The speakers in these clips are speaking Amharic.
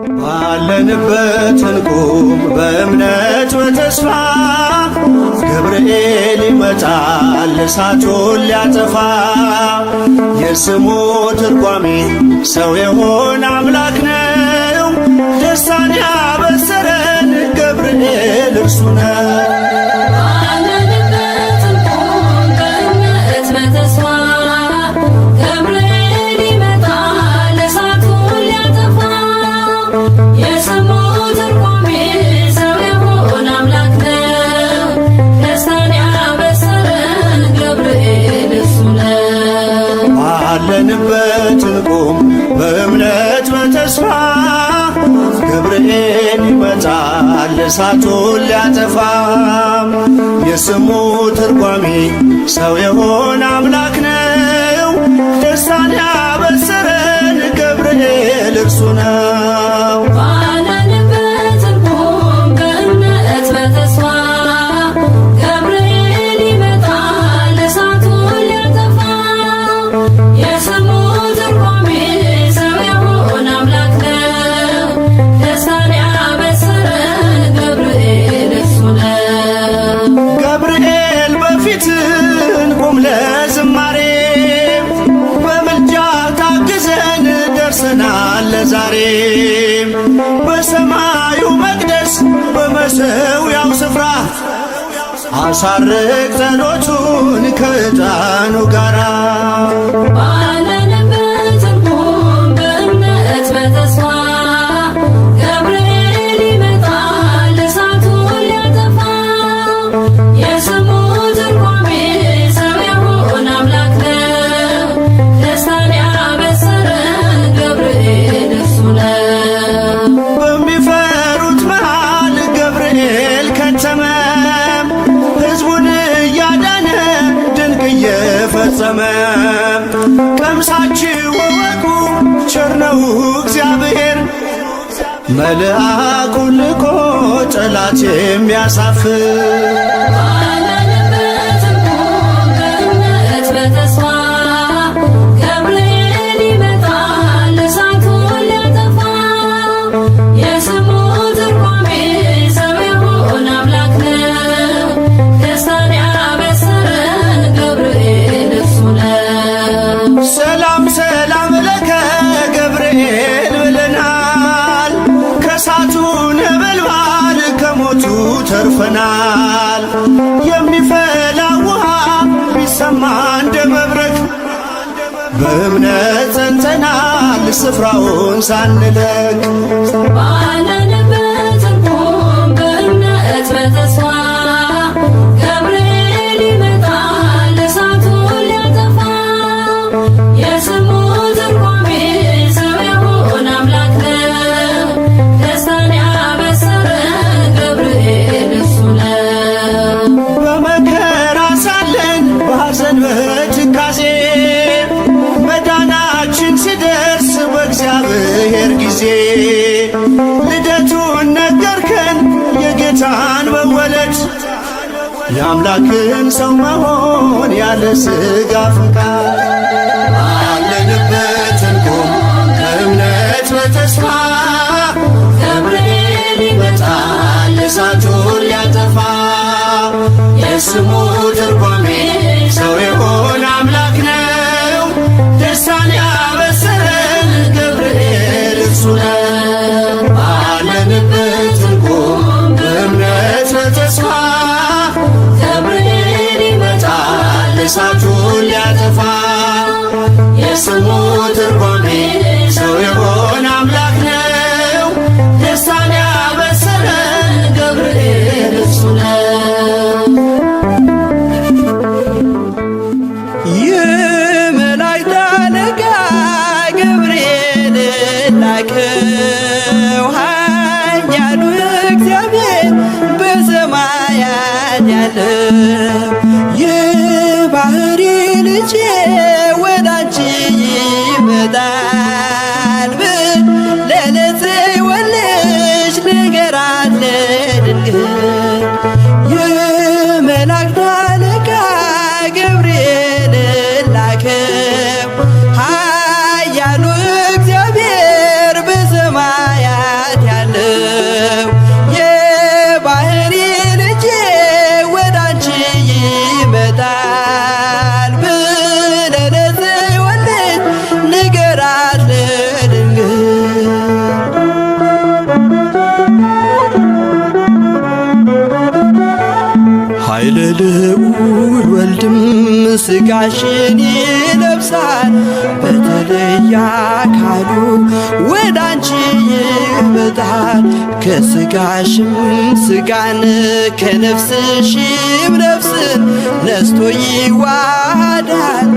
ባለንበት እንቁም በእምነት በተስፋ ገብርኤል ይመጣል እሳቱን ሊያጠፋ። የስሙ ትርጓሜ ሰው የሆነ አምላክ ነው። ደስታን ያበሰረን ገብርኤል እርሱ ነው። ባለንበት እንቁም በእምነት በተስፋ ገብርኤል ይመጣል እሳቱን ሊያጠፋ። የስሙ ትርጓሜ ሰው የሆነ አምላክ ነው። ደስታን ያበሰረን ገብርኤል እርሱ ነው። እንቁም ለዝማሬ በምልጃ ታግዘን ደርሰናል ለዛሬ። በሰማዩ መቅደስ በመሠዊያው ስፍራ አሳርግ ጸሎቱን ከዕጣኑ ጋራ። ባለንበት እንቁም በእምነት በተስፋ ገብርኤል ይመጣል እሳቱን ሊያጠፋ። የስሙ ትርጓሜ ሰው የሆነ አምላክ ነው። ደስታን ያበሰረን ገብርኤል እርሱ ነው። በሚፈሩት መሃል ገብርኤል ከተመ። ሕዝቡን እያዳነ ድንቅ እየፈጸመ። ቀምሳችሁ እወቁ ቸር ነው እግዚአብሔር፣ መልአኩን ልኮ ጠላት የሚያሳፍር። ሰላም ሰላም ለከ ገብርኤል ብለናል። ከእሳቱ ነበልባል ከሞቱ ተርፈናል። የሚፈላ ውሃ ቢሰማ እንደ መብረቅ በእምነት ጸንተናል ስፍራውን ሳንለቅ። ባለንበት እንቁም በእምነት በተስፋ ገብርኤል ይመጣል እሳቱን ሊያጠፋ። የስሙ ትርጓሜ ሰው የሆነ አምላክ ነው። ደስታን ያበሰረን ገብርኤል እርሱ ነው። በመከራ ሳለን በሐዘን በትካዜ መዳናችን ሲደርስ በእግዚአብሔር ጊዜ ልደቱን ነገርከን የጌታን መወለድ፣ የአምላክን ሰው መሆን ያለ ሥጋ ፈቃድ። ባለንበት እንቁም በእምነት በተስፋ ገብርኤል ይመጣል እሳቱን ሊያጠፋ። የስሙ ትርጓሜ ሰው የሆነ አምላክ ነው። ደስታን ያበሰረን ገብርኤል እርሱ ነው። ባለንበት እንቁም በእምነት በተስፋ ገብርኤል ይመጣል እሳቱን ሊያጠፋ። የስሙ ትርጓሜ ሰው የሆነ አምላክ ነው። ደስታን ያበሰረን ገብርኤል እርሱ ነው። የመላእክት አለቃ ገብርኤል ላከው። ኃያሉ እግዚአብሔር በሰማያት ያለው የባሕሪ ልጄ ወዳንቺ ይመጣል ለጽዮን ልጅ ንገራት ለድንግል። የመላእክት አለቃ ገብርኤል ላከው። ኃያሉ እግዚአብሔር በሰማያት የልዑል ወልድም ሥጋሽን ይለብሳል በተለየ አካሉ ወዳንቺ ይመጣል። ከሥጋሽም ሥጋን ከነፍስሽም ነፍስን ነስቶ ይዋሃዳል።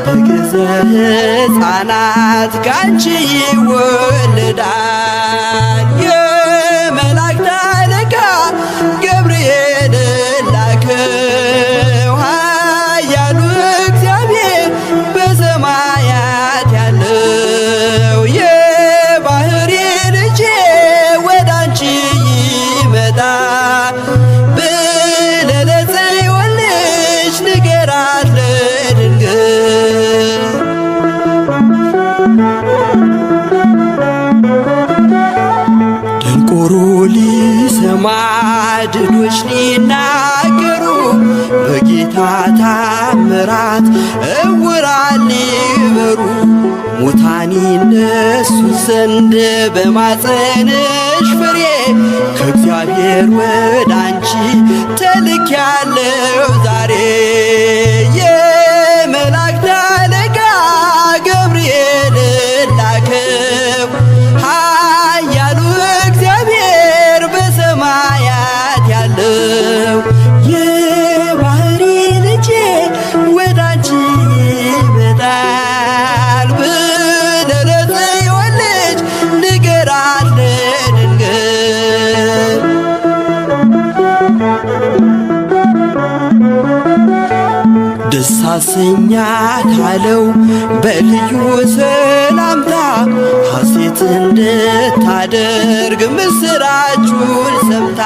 በግዘ ሕፃናት ካንቺ ይወለዳል። የመላእክት አለቃ ገብርኤል ላከው ኃያሉ እግዚአብሔር በሰማያት ያለው የባሕርይ ልጄ ወዳንቺ ይመጣል ብለህ ለጽዮን ልጅ ንገራት ለድንግል። ደንቆሮ ሊሰማ ድዶች ሊናገሩ በጌታ ታምራት ዕውራን ሊበሩ ሙታን ይነሱ ዘንድ በማፀንሽ ፍሬ ከእግዚአብሔር ወዳንቺ ተልኬያለሁ ዛሬ። የመላእክት አለቃ ገብርኤል ላከው ኃያሉ እግዚአብሔር በሰማያት ያለው የባሕርይ ልጄ ወዳንቺ ይመጣል ብለህ ለጽዮን ልጅ ንገራት ለድንግል። ደስ አሰኛት አለው በልዩ ሰላምታ ሐሴት እንድታደርግ ምስራቹን ሰምታ።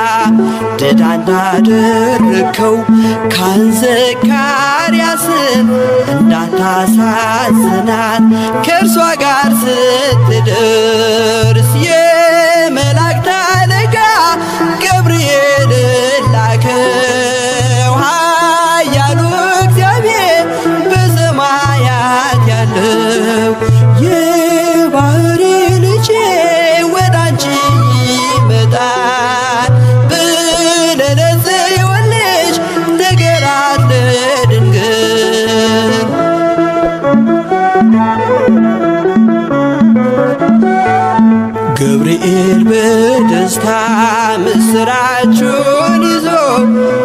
ድዳ እንዳደረግከው ካህን ዘካርያስን እንዳታሳዝናት ከእርሷ ጋር ስትደርስ የመላእክት አለቃ ገብርኤል ላከው ኃያሉ እግዚአብሔር በሰማያት ያለው የባሕርይ ልጄ ወዳንቺ ይመጣል ብለህ ለጽዮን ልጅ ንገራት ለድንግል። ገብርኤል በደስታ ምስራቹን ይዞ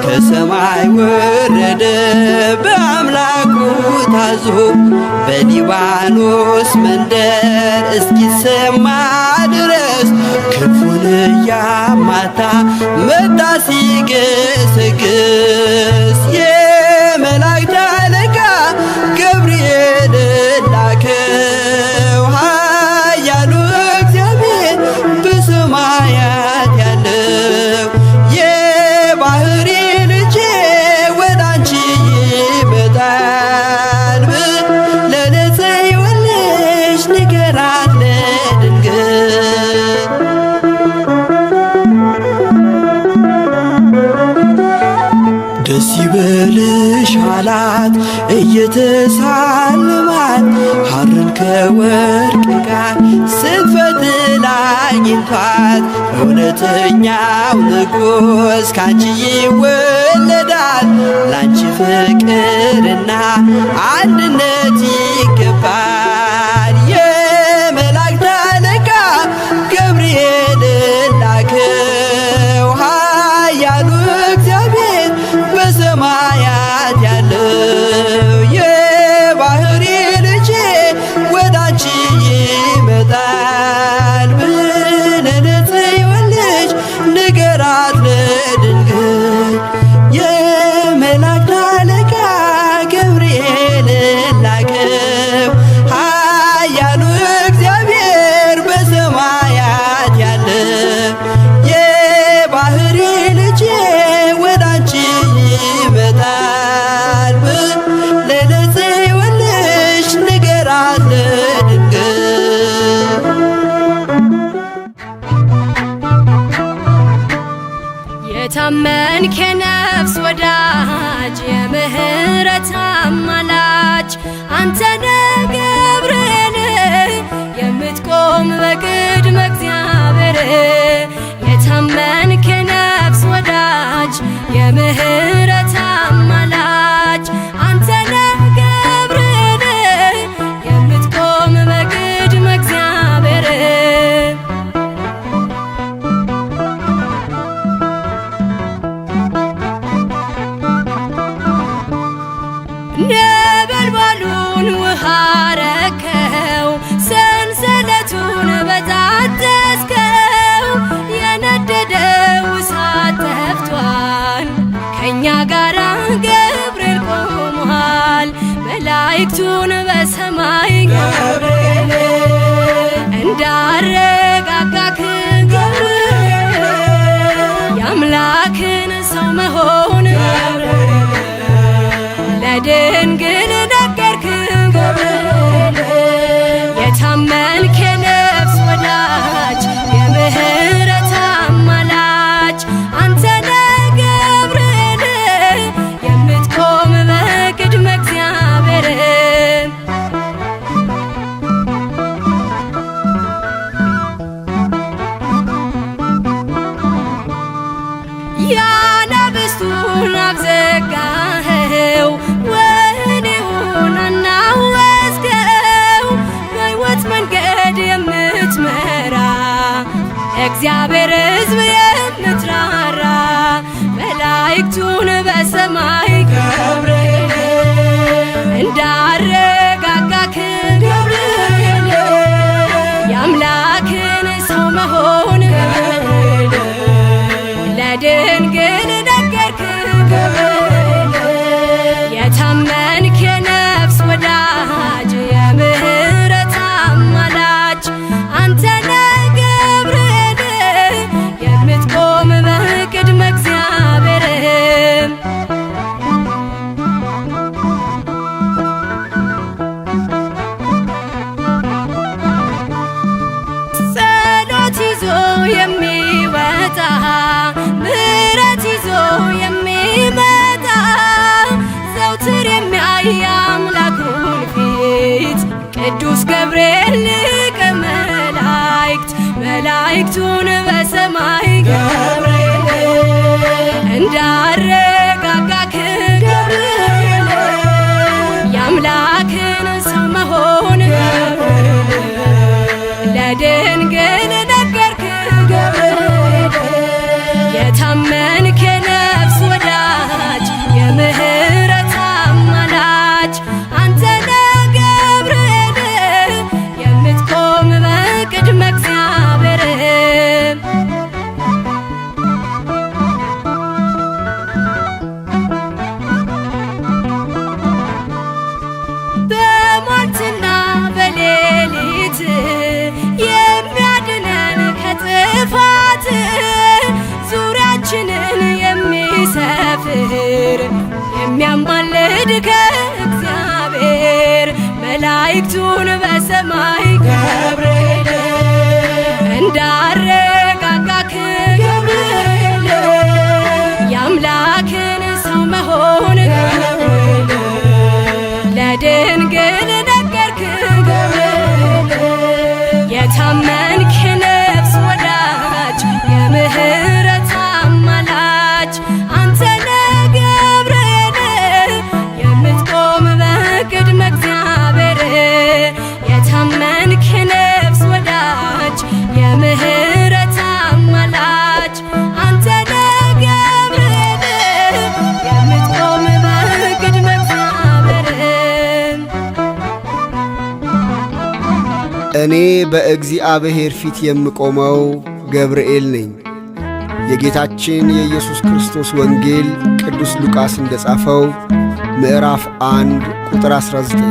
ከሰማይ ወረደ በአምላኩ ታዞ። በሊባኖስ መንደር እስኪሰማ ድረስ ክፉን እያማታ መጣ ሲገሰግስ። የመላእክት አለቃ ገብርኤል ላከው ኃያሉ እግዚአብሔር በሰማያት ያለው የባሕርይ ልጄ ወዳንቺ ይመጣል ብለህ ለጽዮን ልጅ ንገራት ለድንግል። ደስ ይበልሽ አላት እየተሳለማት ሐርን ከወርቅ ጋር ስትፈትል አግኝቷት። እውነተኛው ንጉሥ ካንቺ ይወለዳል ላንቺ ፍቅርና አንድነት ይገባል። የመላእክት አለቃ ገብርኤል ላከው ኃያሉ እግዚአብሔር በሰማያት ያለው የባሕርይ ልጄ ወዳንቺ ይመጣል ብለህ ለጽዮን ልጅ ንገራት ለድንግል። የመላእክት አለቃ ገብርኤል ላከው ኃያሉ እግዚአብሔር በሰማያት ያለው የባሕርይ ልጄ ወዳንቺ ይመጣል ብለህ ለጽዮን ልጅ ንገራት ለድንግል። የታመንክ የነፍስ ወዳጅ የምህረት አማላጅ አንተነ ገብርኤል የምትቆም በቅድመ እግዚአብሔር። የታመንክ የነፍስ ወዳጅ የምህረት አማላጅ መላእክቱን በሰማይ ገብርኤል እንዳረጋጋክ ገብርኤል የአምላክን ሰው መሆን ለድንግል ነገርክ ገብርኤል የታመንክ የነፍስ ወዳጅ የምህረት አማላጅ አንተ ነህ ገብርኤል የምትቆም በቅድመ እግዚአብሔር ያነብስቱን አፍ ዘጋኸው ወህኒውን አናወጽከው በሕይወት መንገድ የምትመራ እግዚአብሔር ሕዝብ የምትራራ መላእክቱን በሰማይ ገብርኤል እንዳረጋጋክ ገብርኤል የአምላክን ሰው መሆን ለድንግል ነገርክ ገብርኤል የታመንክ የነፍስ ወዳጅ የምህረት አማላጅ አንተ ነህ ገብርኤል የምትቆም በቅድመ እግዚአብሔር ጸሎት ይዞ የሚወጣ ምሕረት ይዞ የሚመጣ ዘውትር የሚያይ አምላኩን ፊት ቅዱስ ገብርኤል ሊቀ መላእክት መላእክቱን በሰማይ ገብርኤል እንዳረጋጋክ ገብርኤል የአምላክን ሰው መሆን ለድንግል ነገርክ ገብርኤል የታመንክ የነፍስ ወዳጅ የምህረት አማላጅ አንተ ነህ ገብርኤል የምትቆም በቅድመ እግዚአብሔር በሟርትና በሌሊት የሚያድነን ከጥፋት ዙሪያችንን የሚሰፍር የሚያማልድ ከእግዚአብሔር መላእክቱን በሰማይ ገብርኤል እንዳረጋጋክ ገብርኤል የአምላክን ሰው መሆን ለድንግል ነገርክ ገብርኤል የታመንክ የነፍስ ወዳጅ የምህረት አማላጅ አንተ ነህ ገብርኤል የምትቆም በቅድመ እግዚአብሔር የታመንክ የነፍስ ወዳጅ የምህረት አማላጅ አንተ ነህ ገብርኤል የምትቆም በቅድመ እግዚአብሔር እኔ በእግዚአብሔር ፊት የምቆመው ገብርኤል ነኝ። የጌታችን የኢየሱስ ክርስቶስ ወንጌል ቅዱስ ሉቃስ እንደጻፈው ምዕራፍ 1 ቁጥር 19።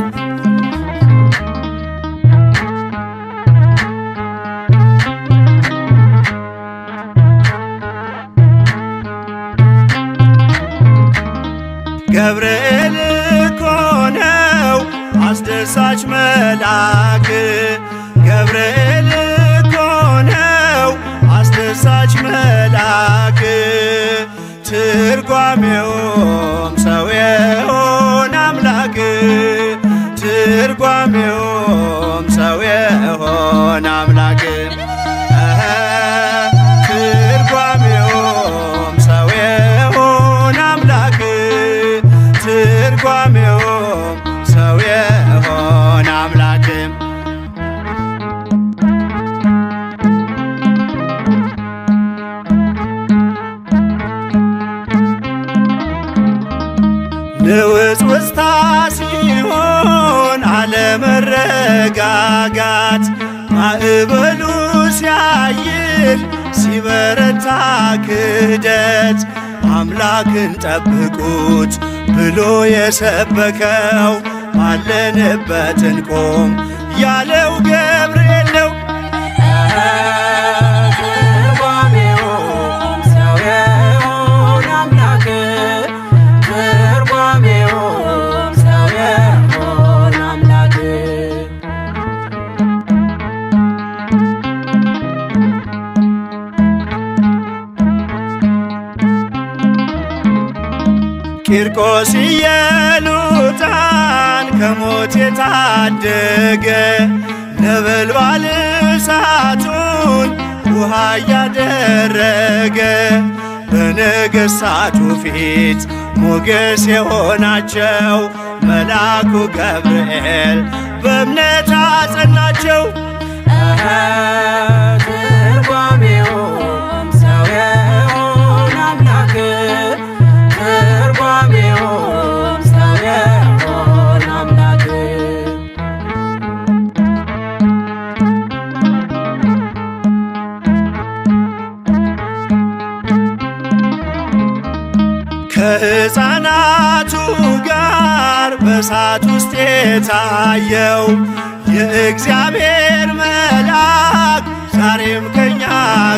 ገብርኤል እኮ ነው አስደሳች መልአክ ገብርኤል እኮ ነው አስደሳች መልአክ ትርጓሜውም ሰው የሆነ አምላክ ትርጓሜውም ሰው የሆነ አምላክ ትርጓሜውም ሰው የሆነ አምላክ ትርጓሜውም ሰው የሆነ አምላክ ንውጽውጽታ ሲሆን አለመረጋጋት ማዕበሉ ሲያይል ሲበረታ ክህደት አምላክን ጠብቁት ብሎ የሰበከው ባለንበት እንቆም ያለው ገብርኤል ነው። ትርጓሜውም ሰው የሆነ አምላክ ትርጓሜውም ሰው የሆነ አምላክ ቂርቆስ ኢየሉጣን ከሞት የታደገ ነበልባል እሳቱን ውሃ እያደረገ በነገሥታቱ ፊት ሞገስ የሆናቸው መልአኩ ገብርኤል በእምነት አጸናቸው። ትርጓሜውም ሰው የሆነ አምላክ ትርጓሜውም ሰው የሆነ አምላክ ከሕፃናቱ ጋር በእሳት ውስጥ የታየው የእግዚአብሔር መልአክ ዛሬም ከኛ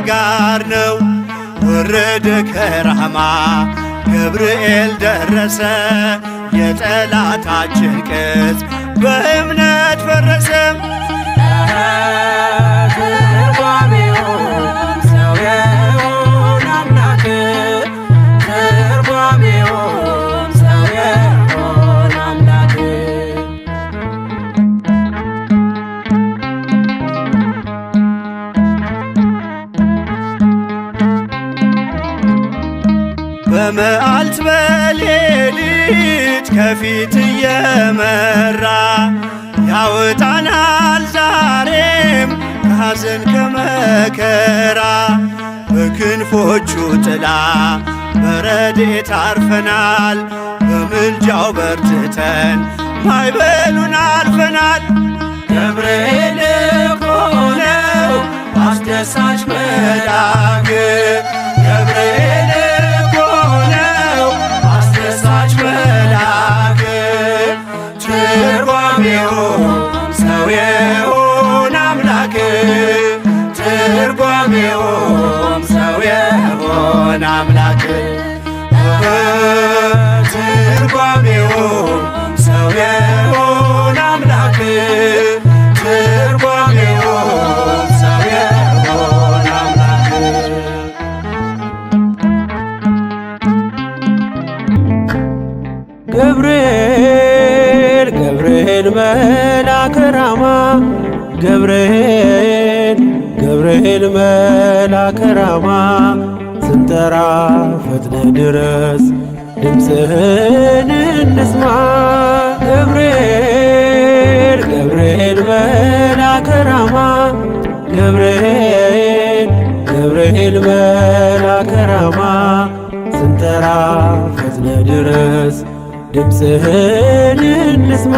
ጋር ነው። ወረደ ከራማ ገብርኤል ደረሰ፣ የጠላታችን ቅጽ በእምነት ፈረሰ። ትርጓሜውም ሰው የሆነ አምላክ ትርጓሜውም ሰው የሆነ አምላክ በመዓልት በሌሊት ከፊት እየመራ ያወጣናል ዛሬም ከሐዘን ከመከራ። በክንፎቹ ጥላ በረድኤት አርፈናል፣ በምልጃው በርትተን ማዕበሉን አልፈናል። ገብርኤል ሆነው አስደሳች መልአክ ገብርኤል ሆነው አስደሳች መልአክ ትርጓሜውም ሰው የሆነ አምላክ ትርጓሜውም ሰው የሆነ አምላክ ትርጓሜውም ሰው የሆነ አምላክ ትርጓሜውም ሰው የሆነ አምላክ ገብርኤል ገብርኤል መልአከ ራማ ገብርኤል ገብርኤል መልአከ ራማ ስንጠራ ፈጥነ ድረስ ድምፅህን እንስማ። ገብርኤል ገብርኤል መልአከ ራማ ገብርኤል ገብርኤል መልአከ ራማ ስንጠራ ፈጥነ ድረስ ድምፅህን እንስማ።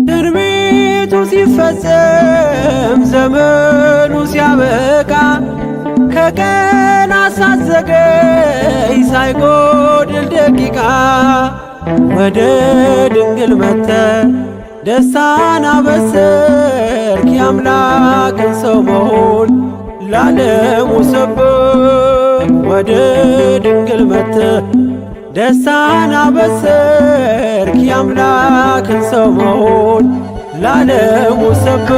ትንቢቱ ሲፈጸም ዘመኑ ሲያበቃ ከቀናት ሳትዘገይ ሳይጎድል ደቂቃ ወደ ድንግል መጥተ ደስታን አበሰርክ የአምላክን ሰው መሆን ለዓለሙ ሰበክ። ወደ ድንግል መጥተ ደስታን አበሰርክ የአምላክን ሰው መሆን ለዓለሙ ሰበክ።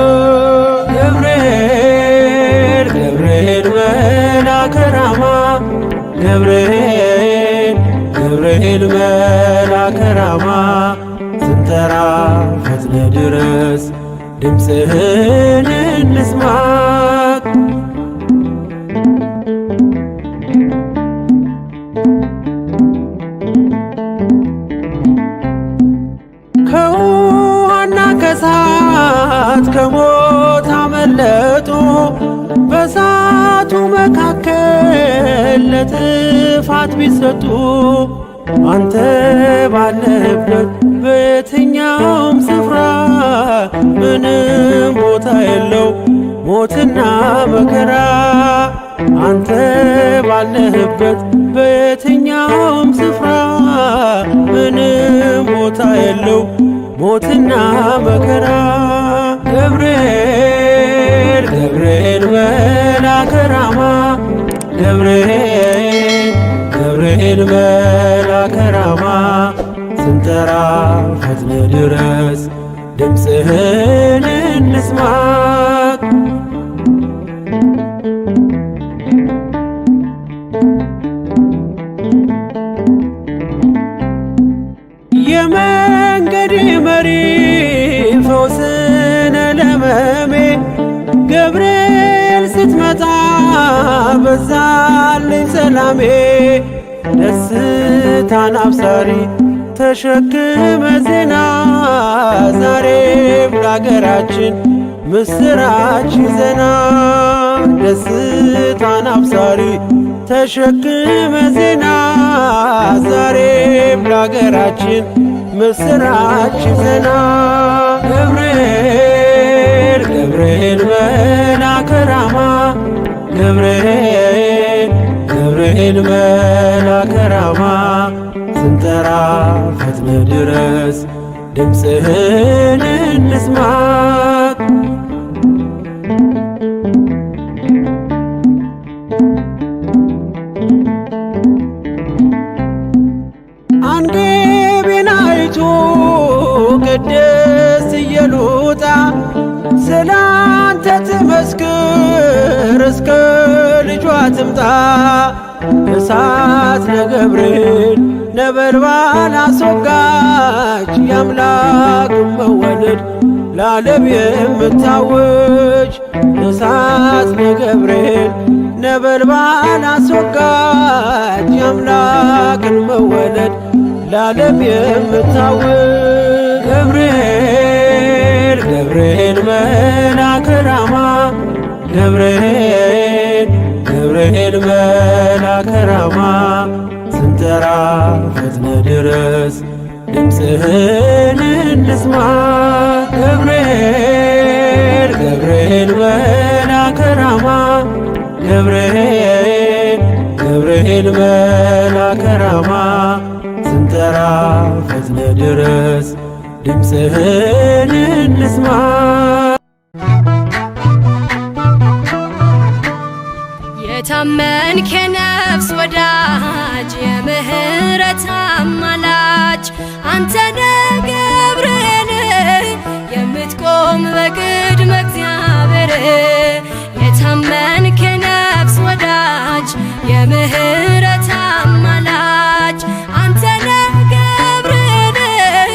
ገብርኤል ገብርኤል መልአከ ራማ ገብርኤል ገብርኤል መልአከ ራማ ስንጠራ ፈጥነ ድረስ ድምፅህን እንስማ። ከውሃና ከእሳት ከሞት አመለጡ በእሳቱ መካከል ለጥፋት ቢሰጡ አንተ ባለህበት በየትኛውም ስፍራ ምንም ቦታ የለው ሞትና መከራ አንተ ባለህበት በየትኛውም ስፍራ ምንም ቦታ የለው ሞትና መከራ። ገብርኤል ገብርኤል መልአከ ራማ ገብርኤል ገብርኤል መልአከ ራማ ስንጠራ ፈጥነ ድረስ ድምፅህን እንስማ። የመንገድ መሪ ፈውስነ ለመሜ ገብርኤል ስትመጣ በዛልኝ ሰላሜ። ደስታን አብሳሪ ተሸክመ ዜና ዛሬም ለአገራችን ምስራች ይዘና። ደስታን አብሳሪ ተሸክመ ዜና ዛሬም ለአገራችን ምስራች ይዘና። ገብርኤል ገብርኤል መልአከ ራማ ገብርኤል ገብርኤል መልአከ ራማ ስንጠራ ፈጥነ ድረስ ድምፅህን እንስማ። አንገቤን አይቶ ቅድስት ኢየሉጣ ስላንተ ትመስክር እስከ ልጇ ትምጣ። እሳት ነገብርኤል ነበልባል አስወጋች የአምላክን መወለድ ለዓለም የምታውጅ። እሳት ነገብርኤል ነበልባል አስወጋች የአምላክን መወለድ ለዓለም የምታውጅ። ገብርኤል ገብርኤል መልአከ ራማ ገብርኤል ገብርኤል መልአከ ራማ ስንጠራ ፈጥነ ድረስ ድምፅህን እንስማ። ገብርኤል ገብርኤል መልአከ ራማ ገብርኤል ገብርኤል መልአከ ራማ ስንጠራ ፈጥነ ድረስ ድምፅህን እንስማ። የታመንክ የነፍስ ወዳጅ የምህረት አማላጅ አንተነ ገብርኤል የምትቆም በቅድመ እግዚአብሔር። የታመንክ የነፍስ ወዳጅ የምህረት አማላጅ አንተነ ገብርኤል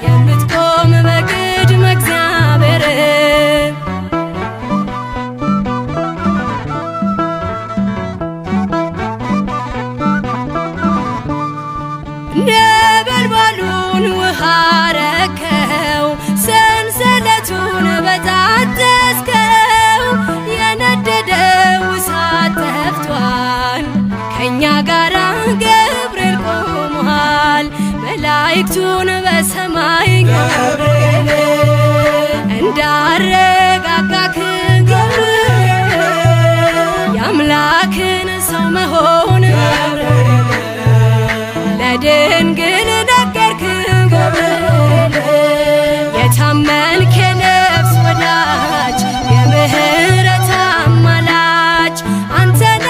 የምትቆም በቅድመ እግዚአብሔር። ነበልባሉን ውሃ ረከው ሰንሰለቱን በጣጠስከው የነደደው እሳት ጠፍቷል ከእኛ ጋራ ገብርኤል ቆሟል። መላእክቱን በሰማይ ገብርኤል እንዳረጋጋክ ገብርኤል የአምላክን ሰው መሆን ለድንግል ነገርክ ገብርኤል። የታመንክ የነፍስ ወዳጅ የምህረት አማላጅ አንተነ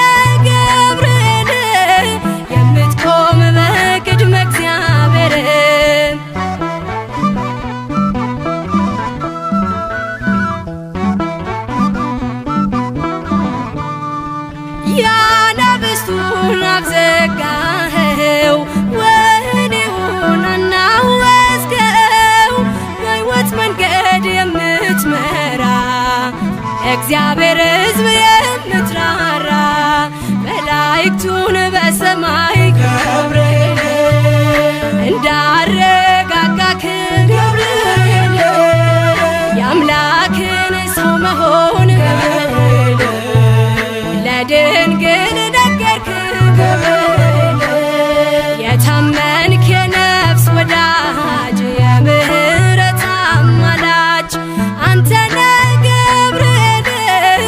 ገብርኤል የምትቆም በቅድመ እግዚአብሔር። ያናብስቱን አፍ ዘጋኸው ወህኒውን አናወጽከው በሕይወት መንገድ የምትመራ እግዚአብሔር ሕዝብ የምትራራ መላእክቱን በሰማይ ገብርኤል እንዳረጋጋክ ገብርኤል የአምላክን ሰው መሆን ገብርኤል ለድንግል ነገርክ ገብርኤል። የታመንክ የነፍስ ወዳጅ የምህረት አማላጅ አንተነ ገብርኤል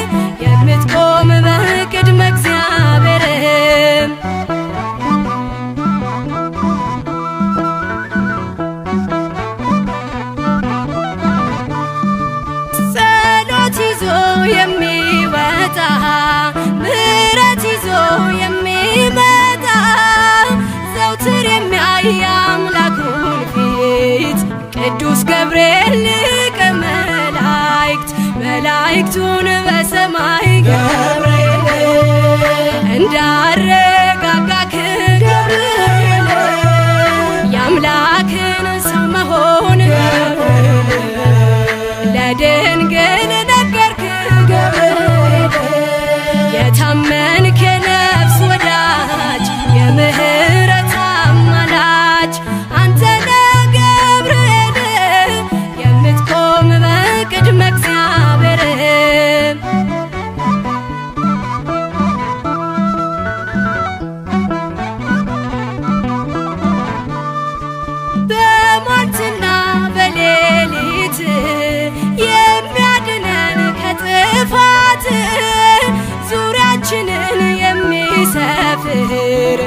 ቅዱስ ገብርኤል ሊቀ መላእክት መላእክቱን በሰማይ ገብርኤል እንዳረጋጋክ ገብርኤል የአምላክን ሰው መሆን ለድንግል ነገርክ ገብርኤል የታመንክ የነፍስ ወዳጅ የምህረት አማላጅ አንተ ነህ ገብርኤል የምትቆም በቅድመ እግዚአብሔር በሞትና በሌሊት የሚያድነን ከጥፋት ዙሪያችንን የሚሰፍር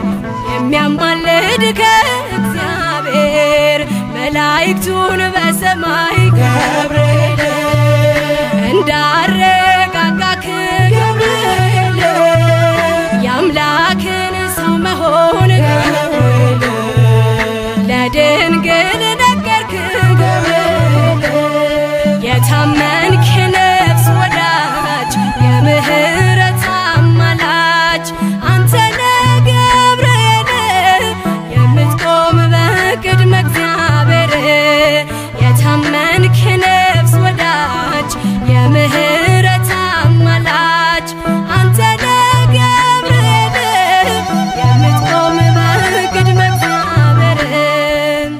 የሚያማልድ ከእግዚአብሔር መላእክቱን በሰማይ ገብርኤል እንዳረጋጋክ ገብርኤል የአምላክን ሰው መሆን ገብርኤል ለድንግል ነገርክ ገብርኤል የታመንክ የነፍስ ወዳጅ የምህረት አማላጅ አንተ ነህ ገብርኤል የምትቆም በቅድመ እግዚአብሔር የታመንክ የነፍስ ወዳጅ የምህረት አማላጅ አንተ ነህ ገብርኤል የምትቆም በቅድመ እግዚአብሔር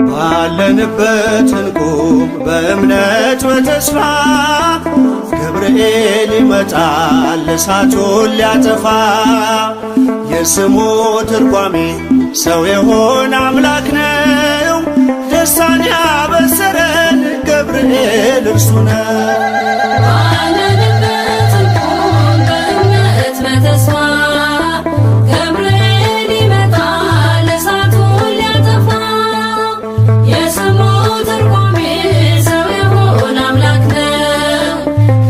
ባለንበት እንቁም በእምነት በተስፋ ገብርኤል ይመጣል እሳቱን ሊያጠፋ የስሙ ትርጓሜ ሰው የሆነ አምላክ ነው ደስታን ያበሰረን ገብርኤል እርሱ ነው። ባለንበት እንቁም በእምነት በተስፋ ገብርኤል ይመጣል እሳቱን ሊያጠፋ የስሙ ትርጓሜ ሰው የሆነ አምላክ ነው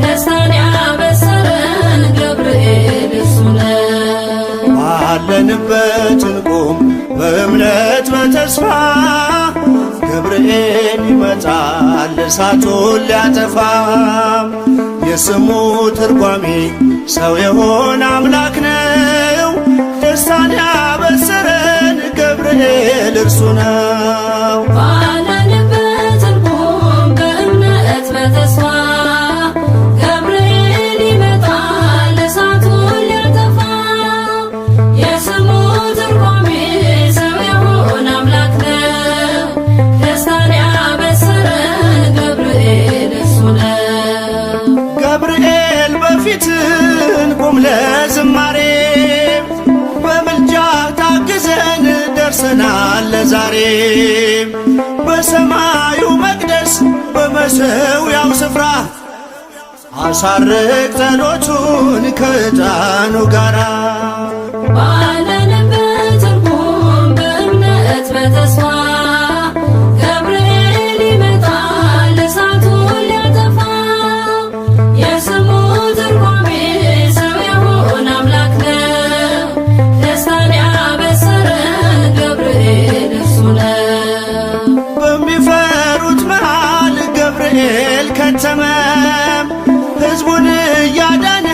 ደስታን ያበሰረን ገብርኤል እርሱ ነው። ባለንበት እንቁም በእምነት በተስፋ ገብርኤል ይመጣል እሳቱን ሊያጠፋ የስሙ ትርጓሜ ሰው የሆነ አምላክ ነው ደስታን ያበሰረን ገብርኤል እርሱ ነው። ባለንበት እንቁም በእምነት በተስፋ ገብርኤል ይመጣል እሳቱን ሊያጠፋ የስሙ ትርጓሜ ሰው የሆነ አምላክ ነው ደስታን ያበሰረን ገብርኤል እርሱ ነው። ገብርኤል በፊት እንቁም ለዝማሬ በምልጃ ታግዘን ደርሰናል ለዛሬ በሰማዩ መቅደስ በመሠዊያው ስፍራ አሳርቅ ጸሎቱን ከዕጣኑ ጋራ ባለንበት እንቁም በእምነት በተስፋ ገብርኤል ይመጣል እሳቱን ሊያጠፋ የስሙ ትርጓሜ ሰው የሆነ አምላክ ነው ደስታን ያበሰረን ገብርኤል እርሱ ነው። በሚፈሩት መሃል ገብርኤል ከተመ ሕዝቡን እያዳነ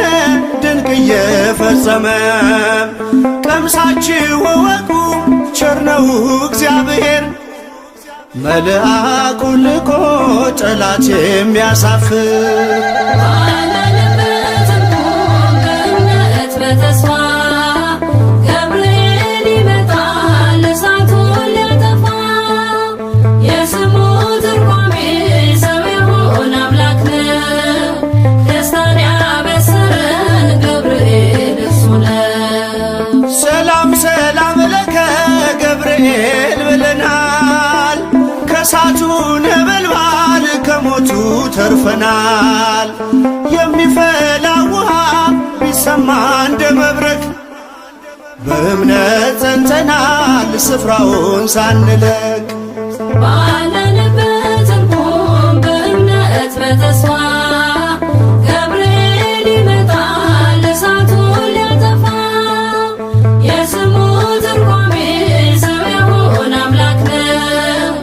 ድንቅ እየፈጸመ ቀምሳችሁ ወቁ ቸር ነው እግዚአብሔር መልአኩን ልኮ ጠላት የሚያሳፍር ባለንበት እንቁም በእምነት በተስፋ ገብርኤል ይመጣል እሳቱን ሊያጠፋ የስሙ ትርጓሜ ሰው የሆነ አምላክ ነው ደስታን ያበሰረን ገብርኤል እርሱ ነው። ሰላም ሰላም ለከ ገብርኤል ብለናል ከእሳቱ ነበልባል ከሞቱ ተርፈናል የሚፈላ ውሃ በእምነት ጸንተናል ስፍራውን ሳንለቅ ባለንበት እንቆም በእምነት በተስፋ ገብርኤል ይመጣል እሳቱን ሊያጠፋ የስሙ ትርጓሜ ሰው የሆነ አምላክ ነው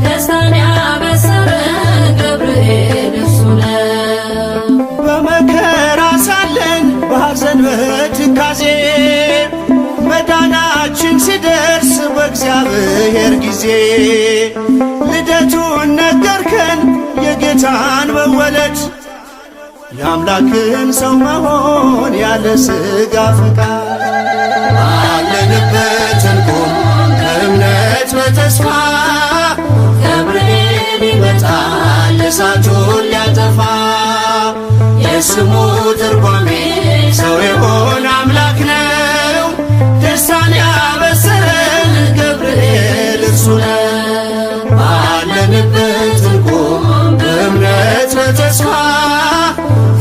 ደስታን ያበሰረን ገብርኤል እሱ ነው። በመከራ ሳለን በሐዘን በትካዜ መዳናችን ሲደርስ በእግዚአብሔር ጊዜ ልደቱን ነገርከን የጌታን መወለድ የአምላክን ሰው መሆን ያለ ሥጋ ፈቃድ ባለንበት እንቆም በእምነት በተስፋ ገብርኤል ይመጣል እሳቱን ሊያጠፋ የስሙ ትርጓሜ ሰው የሆነ አምላክ ነው ደስታን ያበሰረን ገብርኤል እርሱ ነው። ባለንበት እንቆም በእምነት በተስፋ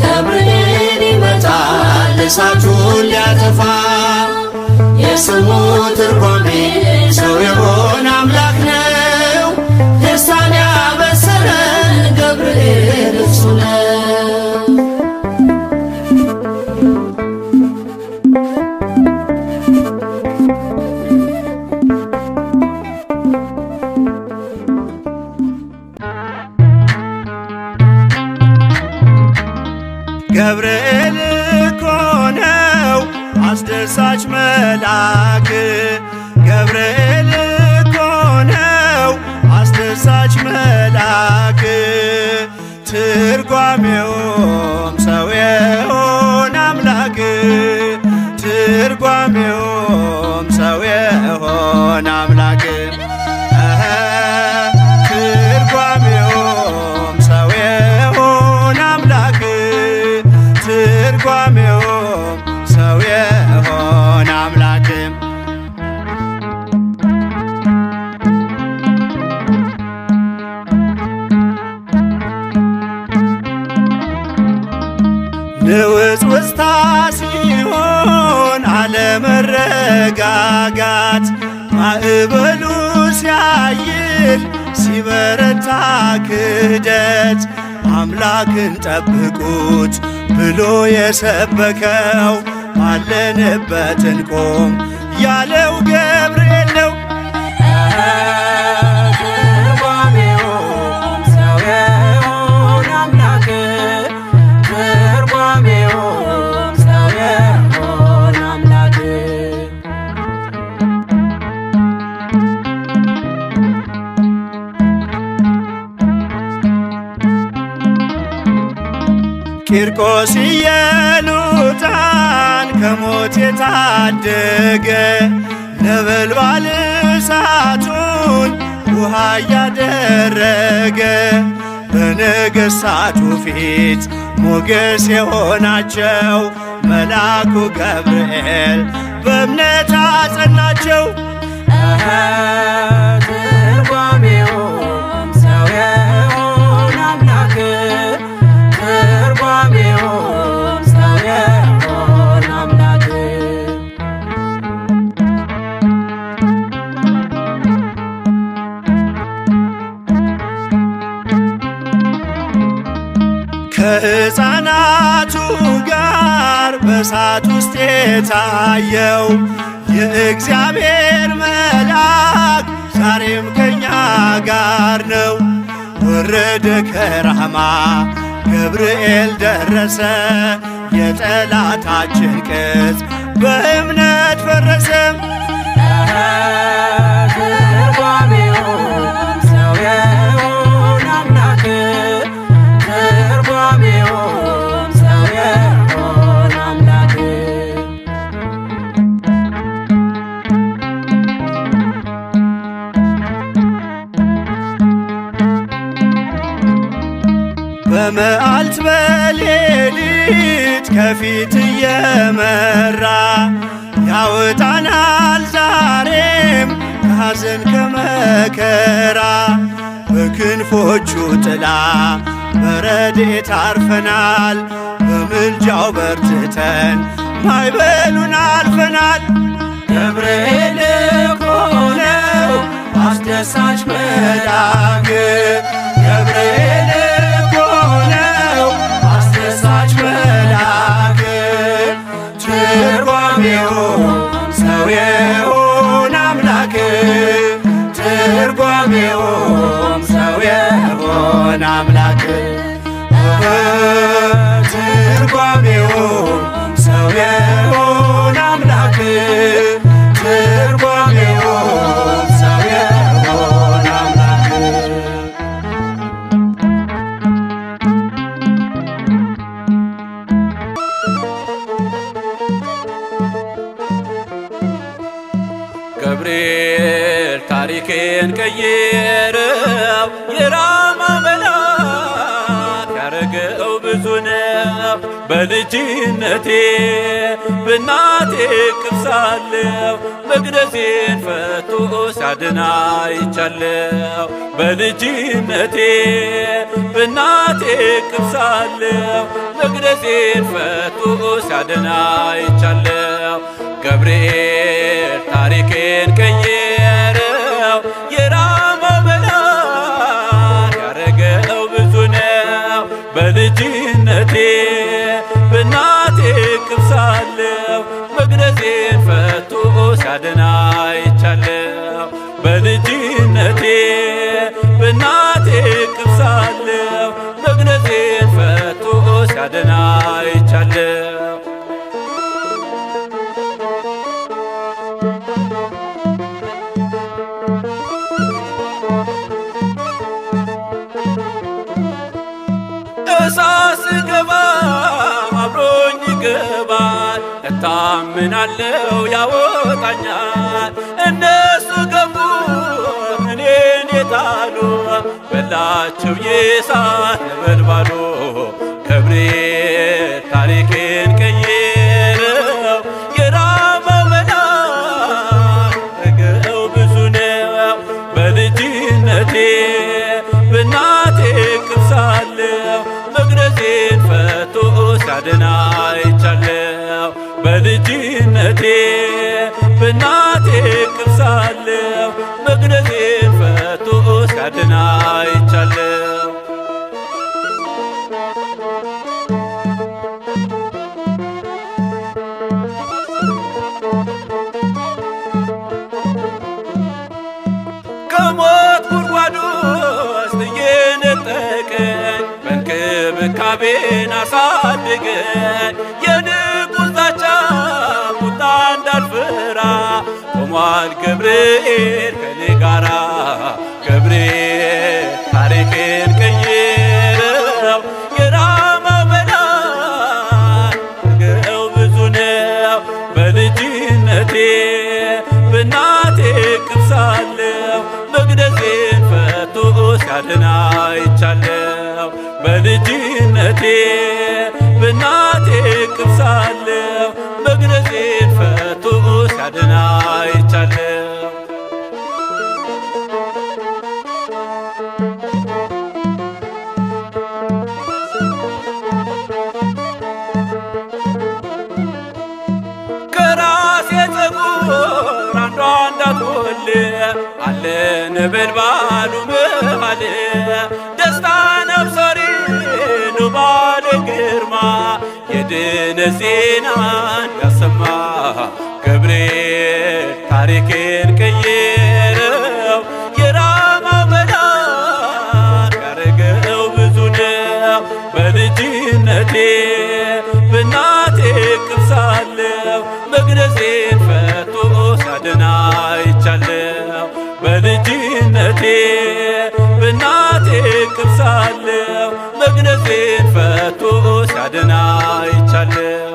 ገብርኤል ይመጣል እሳቱን ሊያጠፋ የስሙ ትርጓሜ ሰው የሆነ አምላክ ነው ደስታን ያበሰረን ገብርኤል እርሱ ነው። ገብርኤል እኮ ነው አስደሳች መልአክ ገብርኤል እኮ ነው አስደሳች መልአክ ትርጓሜውም ሰው የሆነ አምላክ ትርጓሜውም ሰው የሆነ አምላክ ትርጓሜውም ሰው የሆነ አምላክ ትርጓሜውም ሰው የሆነ አምላክ ንውጽውጽታ ሲሆን አለመረጋጋት ማዕበሉ ሲያይል ሲበረታ ክደት አምላክን ጠብቁት ብሎ የሰበከው ባለንበት እንቆም ያለው ገብርኤል ነው። ትርጓሜውም ሰው የሆነ አምላክ ትርጓሜውም ሰው የሆነ አምላክ ቂርቆስ ኢየሉጣን ከሞት የታደገ ነበልባል እሳቱን ውሃ እያደረገ በነገሥታቱ ፊት ሞገስ የሆናቸው መልአኩ ገብርኤል በእምነት አጸናቸው። ትርጓሜውም ሰው የሆነ አምላክ ትርጓሜውም ሰው የሆነ አምላክ ከሕፃናቱ ጋር በእሳት ውስጥ የታየው የእግዚአብሔር መልአክ ዛሬም ከኛ ጋር ነው። ወረደ ከራማ ገብርኤል ደረሰ የጠላታችን ቅጽ በእምነት ፈረሰ። ትርጓሜውም ሰው የሆነ አምላክ ትርጓሜውም ሰው የሆነ አምላክ በመዓልት በሌሊት ከፊት እየመራ ያወጣናል ዛሬም ከሐዘን ከመከራ በክንፎቹ ጥላ በረድኤት አርፈናል በምልጃው በርትተን ማዕበሉን አልፈናል። ገብርኤል እኮ ነው አስደሳች መልአክ ገብርኤል እኮ ነው አስደሳች መልአክ ትርጓሜው ሰው የሆነ አምላክ ትርጓሜውም ሰው የሆነ አምላክ ትርጓሜውም ሰው የሆነ አምላክ ትርጓሜውም ሰው የሆነ አምላክ ገብርኤል ታሪኬን ቀየረው የራማው መልአክ ያረገው ብዙ ነው። በልጅነቴ በእናቴ እቅፍ ሳለሁ መቅደሴን ፈቶ ሲያድን አይቻለሁ። በልጅነቴ በእናቴ እቅፍ ሳለሁ መቅደሴን ፈቶ ሲያድን አይቻለሁ። ገብርኤል ታሪኬን ቀየረው የራማው መልአክ ያረገው ብዙ ነው። በልጅነቴ በእናቴ እቅፍ ሳለሁ መቅደሴን ፈቶ ሲያድን አይቻለሁ። በልጅነቴ በእናቴ እቅፍ ሳለሁ መቅደሴን ፈቶ ሲያድን አይቻለሁ። እሳት ስገባ አብሮኝ ይገባል እታምናለው ያወጣኛል። እነሱ ገቡ እኔን የጣሉ በላቸው የእሳት ነበልባሉ። ገብርኤል ታሪኬን ቀየረው የራማው መልአክ ያረገው ብዙ ነው። በልጅነቴ በእናቴ እቅፍ ሳለሁ መቅደሴን ፈቶ ሲያድን አይቻለሁ። በልጅነቴ በእናቴ እቅፍ ሳለሁ መቅደሴን ፈቶ ሲያድን አይቻለሁ። ከሞት ጉድጓድ ውስጥ እየነጠቀኝ በእንክብካቤን አሳደገኝ። የንጉሥ ዛቻ ቁጣ እንዳልፈራ ቆሟል ገብርኤል ከኔ ጋራ። ገብርኤል ታሪኬን ቀየረው የራማው መልአክ ያረገው ብዙ ነው። በልጅነቴ በእናቴ እቅፍ ሳለሁ መቅደሴን ፈቶ ሲያድን አይቻለሁ። በልጅነቴ በእናቴ እቅፍ ሳለሁ መቅደሴን ፈቶ ሲያድን አይቻለሁ። ከራሴ ፀጉር አንዷ እንዳትወል አለ ነበልባሉ መሃል ደስታን አብሳሪ ነው ባለ ግርማ የድነት ዜናን ያሰማ። ገብርኤል ታሪኬን ቀየረው የራማው መልአክ ያረገው ብዙ ነው። በልጅነቴ በእናቴ እቅፍ ሳለሁ መቅደሴን ፈቶ ሲያድን አይቻለሁ። በልጅነቴ በእናቴ እቅፍ ሳለሁ መቅደሴን ፈቶ ሲያድን አይቻለሁ።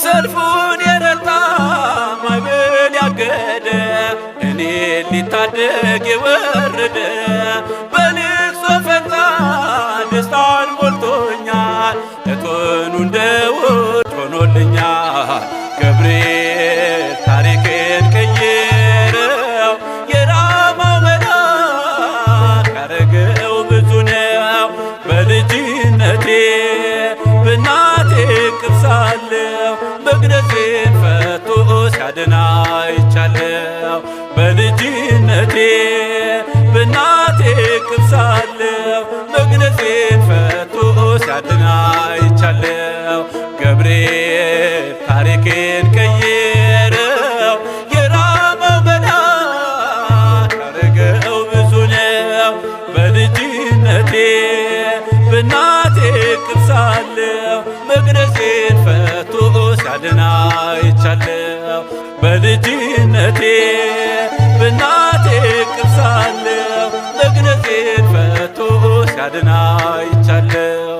ሰልፉን የረታ ማዕበል ያገደ እኔን ሊታደግ የወረደ በልቅሶ ፈንታ ደስታን ሞልቶኛል። እቶኑ እንደ ውድ ሆኖልኛል። ገብርኤል ታሪኬን ቀየረው የራማው መልአክ ሲያድን አይቻለሁ። በልጅነቴ በእናቴ እቅፍ ሳለሁ መግነዜን ፈቶ ሲያድን አይቻለሁ። ገብርኤል ታሪኬን ቀየረው የራማው መልአክ ያረገው ብዙ ነው። በልጅነቴ በእናቴ እቅፍ ሳለሁ መግነዜን ፈቶ ሲያድን አይቻለሁ። በልጅነቴ በእናቴ እቅፍ ሳለሁ መግነዜን ፈቶ ሲያድን አይቻለሁ።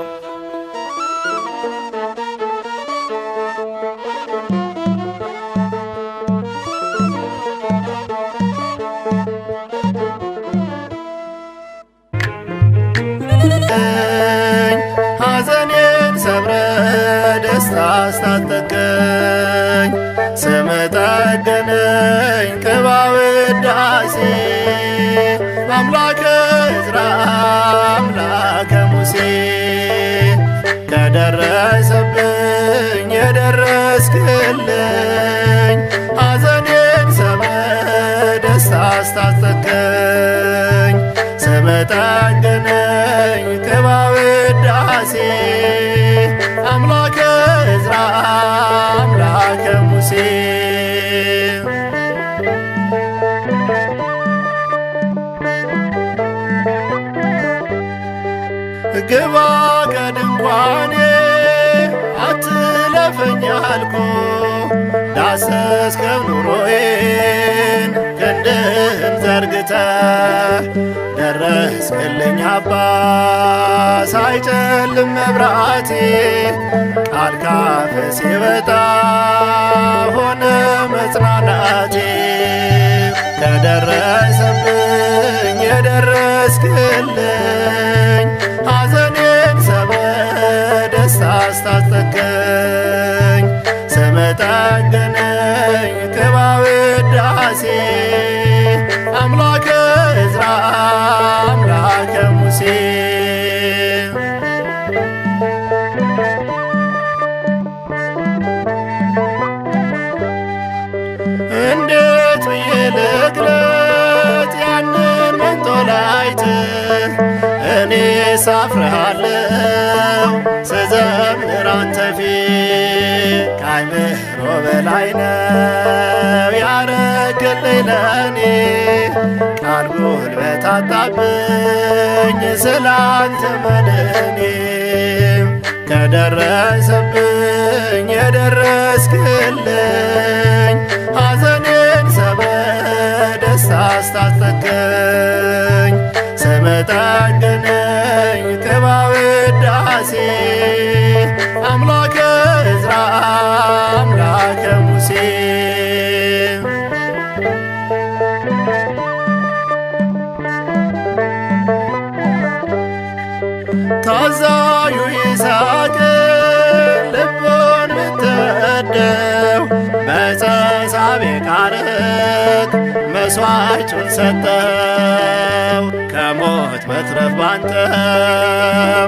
ሐዘኔን ሰብረ ደስታ አስታጠቀኝ። ስምህ ጠገነኝ ቅባ ውዳሴ አምላከ ዕዝራ አምላከ ሙሴ ከደረሰብኝ የደረስክልኝ ሐዘኔን ሰብረ ደስታ አስታጠቀኝ። ስምህ ጠገነኝ ቅባ ውዳሴ አምላከ ዕዝራ አምላከ ሙሴ ግባ ከድንኳኔ አትለፈኝ አልኩ ዳሰስከው ኑሮዬን ክንድህን ዘርግተህ ደረስክልኝ አባ ሳይጨልም መብራቴ ቃል ካፍ ሲወጣ ሆነ መጽናናቴ ከደረሰብኝ የደረስክልኝ ሐዘኔን ሰብረ ደስታ አስታጠቀኝ። ስምህ ጠገነኝ ቅባ ውዳሴ አምላከ ዕዝራ አምላከ ሙሴ እንዴት ብዬ ልግለጥ ያንን መንጦላይት እኔ ሳፍርሃለው ስዘምር አንተ ፊት ከአይምሮ በላይ ነው ያረክልኝ ለኔ ቃል ጉልበት አጣብኝ ስላንተ መድኔ ከደረሰብኝ የደረስክልኝ ሐዘኔን ሰብረ ደስታ አስታጠቀኝ። ስምህ ጠገነኝ ቅባ ውዳሴ አምላከ ዕዝራ አምላከ ሙሴ ታዛዡ ይስሐቅን ልቡን ብትወደው በፀሳቤ ቃርክ መሥዋዕቱን ሰጠው። ከሞት መትረፍ ባንተ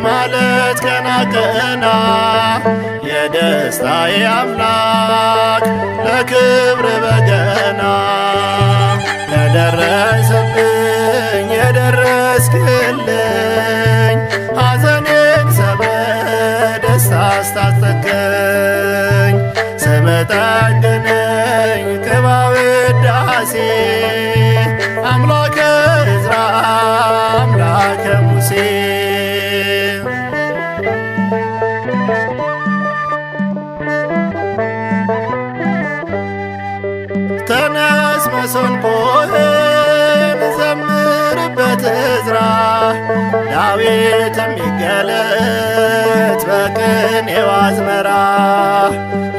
ማለት ቀና ቀና የደስታዬ አምላክ ለክብር በገና ከደረሰብኝ የደረስክልኝ ሐዘኔን ሰብረ ደስታ አስታጠቀኝ። ስምህ ጠገነኝ ቅባ ውዳሴ አምላከ ዕዝራ አምላከ ሙሴ ተነስ መሰንቆህን ዘምርበት ዕዝራ ዳዊት የሚገለጥ በቅኔው አዝመራ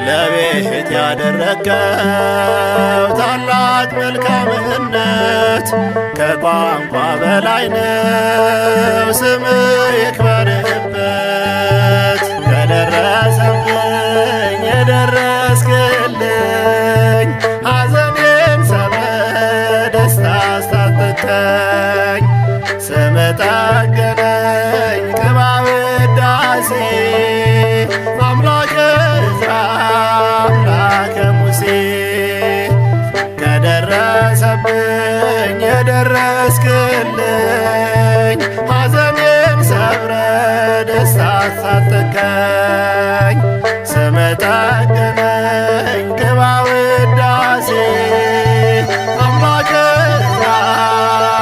ለቤት ያደረገው ታላቅ መልካምነት ከቋንቋ በላይ ነው ስምህ ይክበርበት። ከደረሰብኝ የደረስክልኝ ሐዘኔን ሰብረ ደስታ አስታጠቀኝ። ስምህ ጠገነኝ ቅባ ውዳሴ አምላከ ዕዝራ አምላከ ሙሴ ደረስክልኝ ሐዘኔን ሰብረ ደስታ አሳጠቀኝ ስመ ጠገነኝ ግባ ውዳሴ አምላከ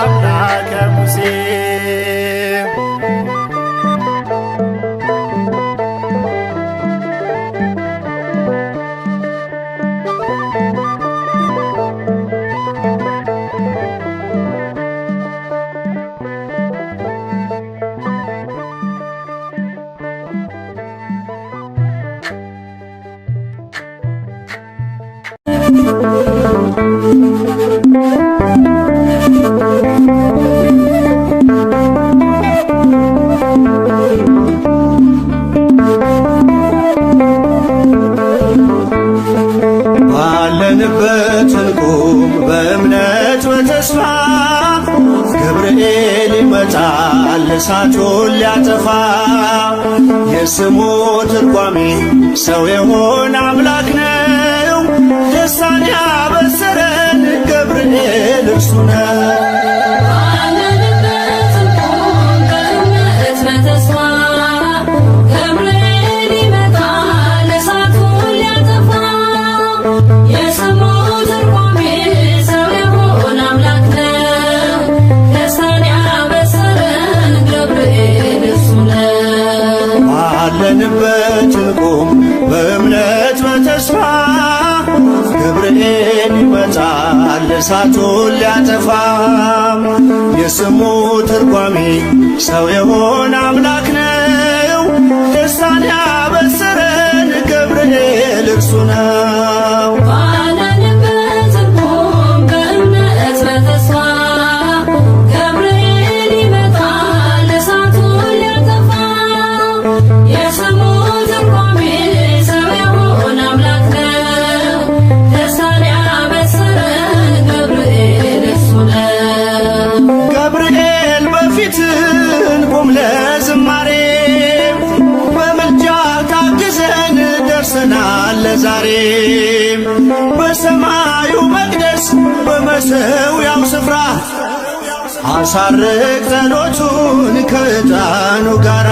አምላከ ሙሴ ባለንበት እንቁም በእምነት በተስፋ ገብርኤል ይመጣል እሳቱን ሊያጠፋ የስሙ ትርጓሜ ሰው የሆነ አምላክ ነው ደስታን ያበሰረን ገብርኤል እርሱ ነው። ባለንበት እንቁም በእምነት በተስፋ ገብርኤል ይመጣል እሳቱን ሊያጠፋ የስሙ ትርጓሜ ሰው የሆነ አምላክ ነው ደስታን ያበሰረን ገብርኤል እርሱ ነው። ዛሬም በሰማዩ መቅደስ በመሠዊያው ስፍራ አሳርግ ጸሎቱን ከዕጣኑ ጋራ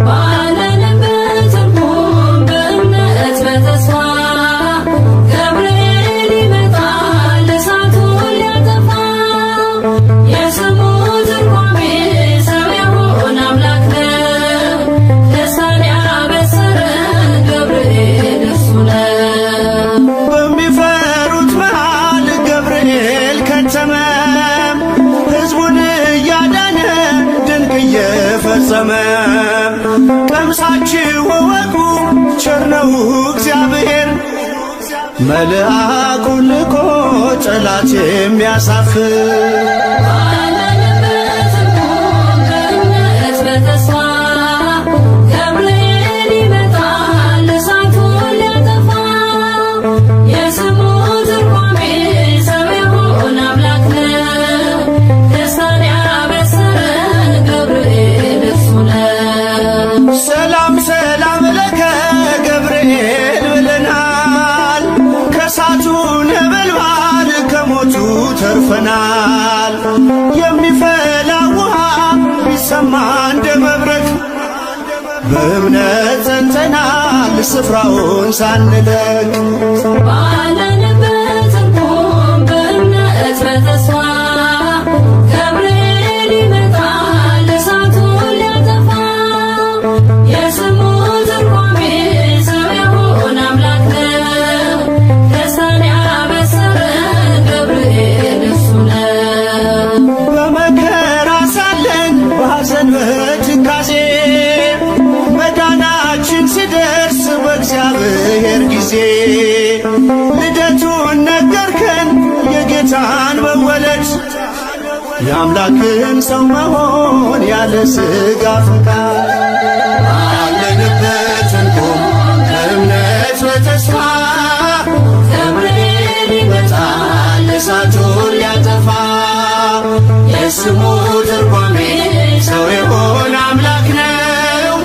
ባለንበት እንቁም በእምነት በተስፋ ገብርኤል ይመጣል እሳቱን ሊያጠፋ የስሙ ትርጓሜ ሰው የሆነ አምላክ ነው ደስታን ያበሰረን ገብርኤል በሚፈሩት መሃል ገብርኤል ከተመ ሕዝቡን እያዳነ ድንቅ እየፈጸመ ቀምሳችሁ እወቁ ቸር ነው እግዚአብሔር መልአኩን ልኮ ጠላት የሚያሳፍር ተርፈናል የሚፈላ ውሃ ቢሰማ እንደ መብረቅ በእምነት ጸንተናል ስፍራውን ሳንለቅ ባለንበት እንቁም በእምነት በተስፋ ገብርኤል ይመጣል እሳቱን ሊያጠፋ የስሙ ትርጓሜ ሰው የሆነ አምላክ ነው ደስታን ያበሰረን ገብርኤል በመከራ ሳለን በሐዘን በትካዜ መዳናችን ሲደርስ በእግዚአብሔር ጊዜ ልደቱን ነገርከን የጌታን መወለድ የአምላክን ሰው መሆን ያለ ሥጋ ፈቃድ ባለንበት እንቁም በእምነት በተስፋ ገብርኤል ይመጣል እሳቱን ሊያጠፋ የስሙ ትርጓሜ ሰው የሆነ አምላክ ነው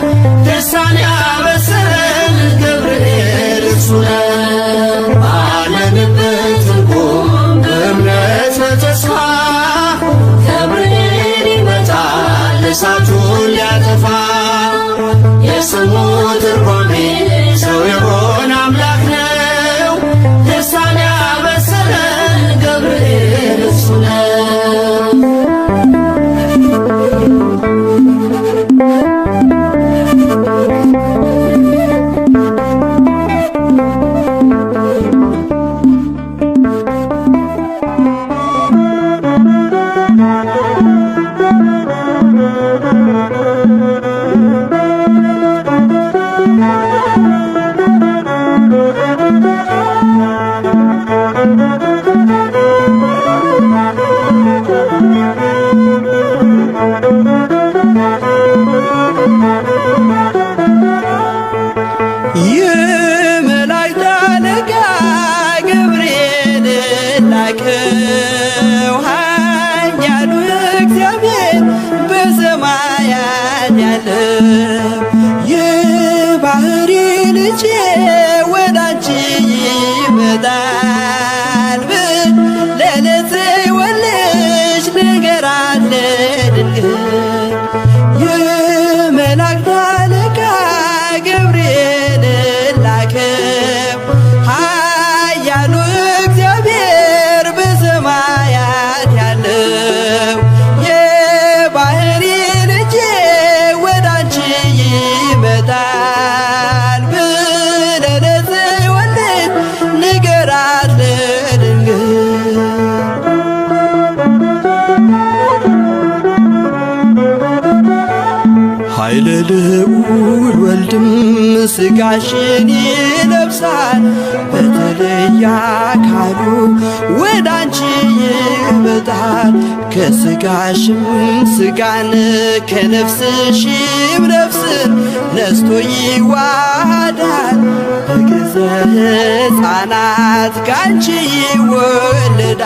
ደስታን ያበሰረን ገብርኤል እርሱ ነው። ባለንበት እንቁም በእምነት በተስፋ እሳቱን ሊያጠፋ የስሙ ትርጓሜ ሰው የሆነ አምላክ ነው። ደስታን ያበሰረን ገብርኤል እሱ ነው። የመላእክት አለቃ ገብርኤል ላከው ኃያሉ እግዚአብሔር በሰማያት ያለው የባሕሪ ልጄ ወዳንቺ ይመጣል ብለህ ለጽዮን ንገራት ለድንግል የመላእክት አለቃ ገብርኤል ላከው ኃያሉ እግዚአብሔር በሰማያት ያለው የባሕሪ ልጄ ወዳንቺ ይመጣል ብለህ ለጽዮን ንገራት ለድንግል ኃይለ ልዑል ወልድም ሥጋሽን ይለብሳል በተለየ አካሉ ወዳንቺ ይመጣል ከሥጋሽም ሥጋን ከነፍስሽም ነፍስን ነስቶ ይዋሃዳል በግዘ ሕፃናት ካንቺ ይወለዳል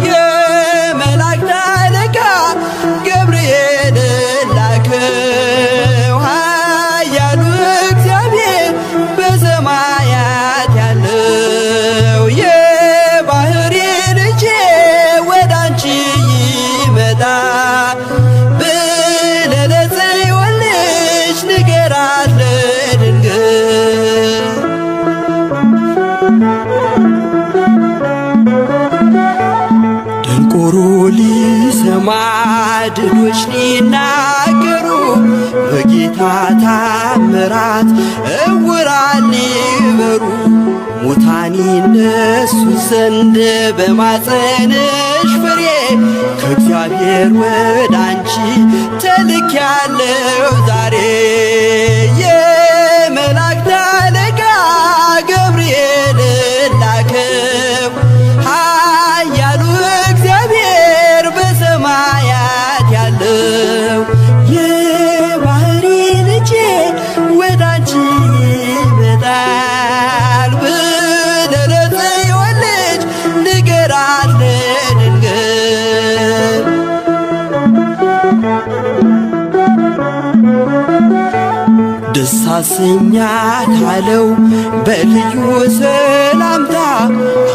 የመላእክት አለቃ ገብርኤል ላከው ኃያሉ እግዚአብሔር በሰማያት ያለው የባሕሪ ልጄ ወዳንቺ ይመጣል ብለህ ለጽዮን ንገራት ለድንግል ደንቆሮ ሊሰማ ድሆች ሊናገሩ በጌታ ታምራት ዕውራን ሊበሩ ሙታን ይነሱ ዘንድ በማፀንሽ ፍሬ ከእግዚአብሔር ወዳንቺ ተልኬያለሁ ዛሬ የመላእክት አለቃ ገብርኤል ላከው ኃያሉ እግዚአብሔር በሰማያት ያለው የባሕሪ ልጄ ወዳንቺ ይመጣል ብለህ ለጽዮን ንገራት ለድንግል ደስ አሰኛት አለው በልዩ ሰላምታ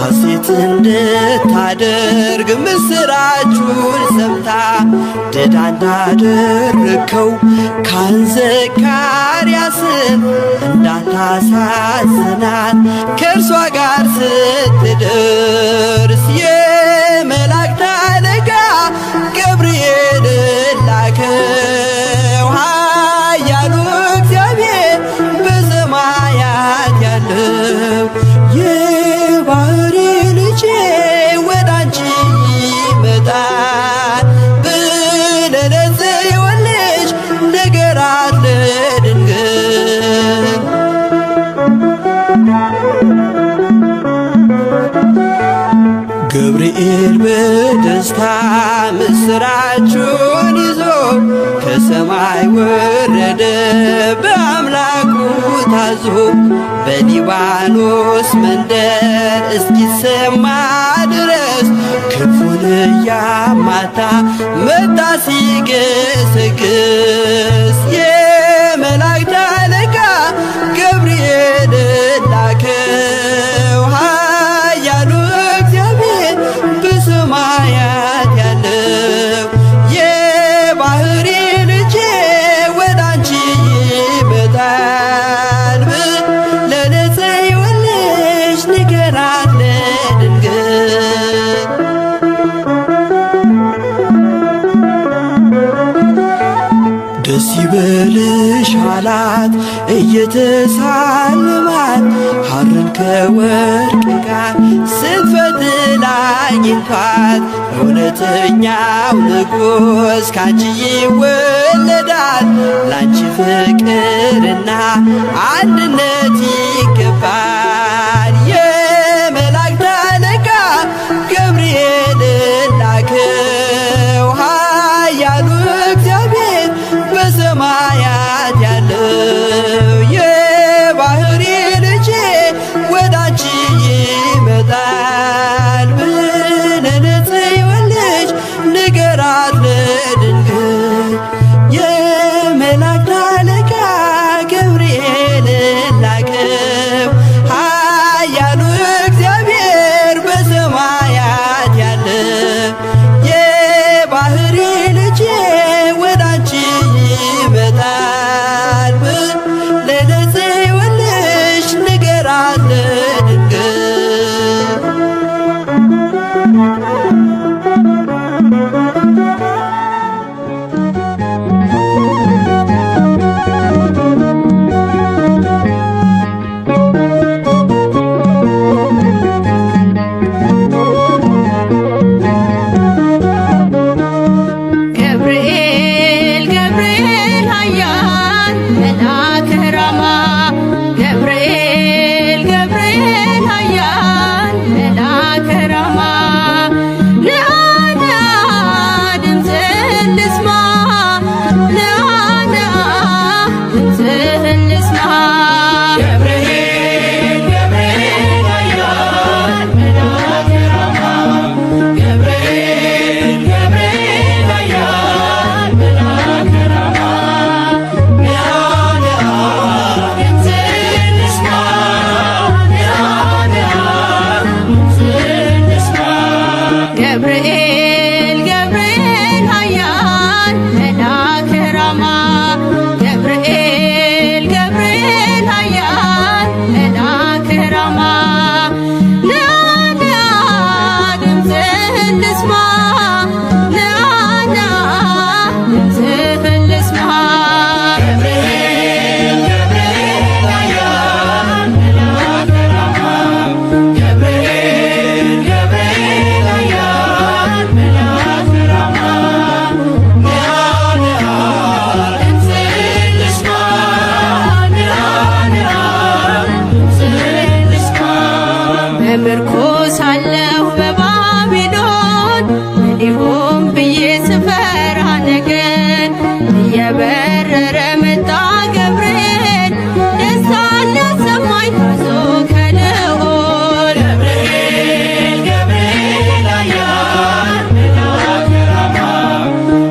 ሐሴት እንድታደርግ ምስራቹን ሰምታ ድዳ እንዳደረግከው ካህን ዘካርያስን እንዳታሳዝናት ከእርሷ ጋር ስትደርስ የመላእክት አለቃ ገብርኤል ላከው ኃያሉ እግዚአብሔር በሰማያት ያለው የባሕሪ ልጄ ወዳንቺ ይመጣል ብለህ ለጽዮን ንገራት ለድንግል ገብርኤል በደስታ ምስራቹን ይዞ ከሰማይ ወረደ በአምላኩ ታዞ በሊባኖስ መንደር እስኪሰማ ድረስ ክፉን እያማታ መጣ ሲገሰግስ የመላእክት አለቃ ገብርኤል ላከው ኃያሉ እግዚአብሔር በሰማያት ያለው የባሕሪ ልበልሽ አላት እየተሳለማት ሐርን ከወርቅ ጋር ስትፈትል አግኝቷት እውነተኛው ንጉሥ ካንቺ ይወለዳል ላንቺ ፍቅርና አንድነት ይገባል። የመላእክት አለቃ ገብርኤልን ላከው ኃያሉ እግዚአብሔር በሰማያት ያለው የባህሪ ልጄ ወዳንቺ ይመጣል ብለን ጽዮን ልጅ ንገራት ለድንግል። የመላእክት አለቃ ገብርኤልን ላከው ኃያሉ እግዚአብሔር በሰማያት ያለው የባህሪ ልጄ ወዳንቺ ይመጣል ብለን ጽዮን ልጅ ንገራት ለድንግል። ገብርኤል ገብርኤል ኃያል መልአከ ራማ ገብርኤል ገብርኤል ኃያል መልአከ ራማ ንአ ንአ ድምፅህን ልስማ ንአ ንአ ድምፅህን ልስማ ገብርኤል ገብርኤል ኃያል መልአከ ራማ ገብርኤል ገብርኤል ኃያል መልአከ ራማ ንአ ንአ ድምፅህን ልስማ ንአ ንአ ድምፅህን ልስማ ገብርኤል ገብርኤል ኃያል መልአከ ራማ ገብርኤል ገብርኤል ኃያል መልአከ ራማ ንአ ንአ ድምፅህን ልስማ ንአ ንአ ድምፅህን ልስማ ገብርኤል ገብርኤል ኃያል መልአከ ራማ ገብርኤል ገብርኤል ኃያል መልአከ ራማ ንአ ንአ ድምፅህን ልስማ ንአ ንአ ድምፅህን ልስማ በምርኮ ሳለሁ በባቢሎን እንዲሁም ብዬ ስፈራ ነገን እየበረረ መጣ ገብርኤል ደስታን ሊያሰማኝ ታዞ ከልዑል ገብርኤል ገብርኤል ኃያል መልአከ ራማ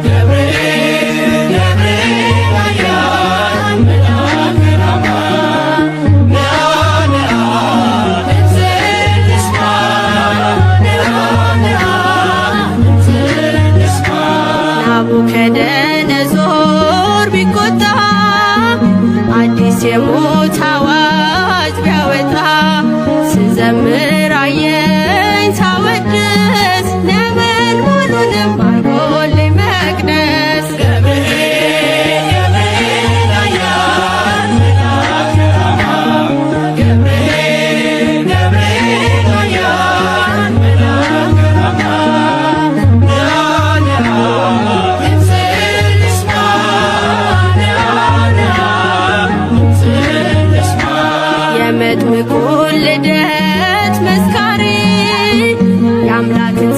ገብርኤል ገብርኤል ኃያል መልአከ ራማ ንአ ንአ ድምፅህን ልስማ ንአ ንአ ድምፅህን ልስማ ናቡከደነዞር ቢቆጣ አዲስ የሞት አዋጅ ቢያወጣ ስዘምር አየኝ ሳወድስ ነበልባሉንም አርጎልኝ መቅደስ ገብርኤል ገብርኤል ኃያል መልአከ ራማ ገብርኤል ገብርኤል ኃያል መልአከ ራማ ንአ ንአ ድምፅህን ልስማ ንአ ንአ ድምፅህን ልስማ የመጥምቁ ልደት መስካሪ የአምላክን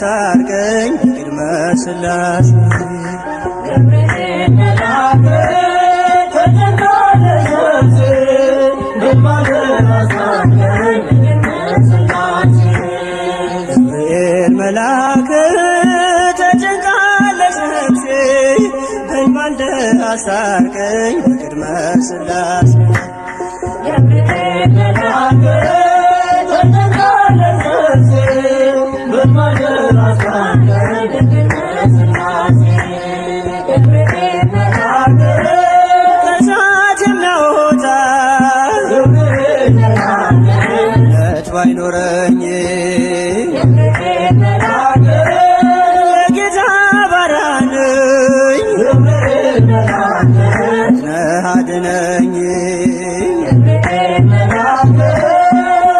አስታርቀኝ በቅድመ ሥላሴ ገብርኤል መልአክ ተጨንቃለች ነፍሴ በማደር አስታርቀኝ በቅድመ ሥላሴ ገብርኤል መልአክ ተጨንቃለች ነፍሴ በማልደር አስታርቀኝ በቅድመ ሥላሴ ገብርኤል መልአክ ተጨንቃለች ነፍሴ በማደር አስታርቀኝ በቅድመ ሥላሴ ገብርኤል መልአክ ከእሳት የሚያወጣ ገብርኤል መልአክ እምነት ባይኖረኝ ገብርኤል መልአክ የጌታ ባሪያ ነኝ ገብርኤል መልአክ ነህ አድነኝ ገብርኤል መልአክ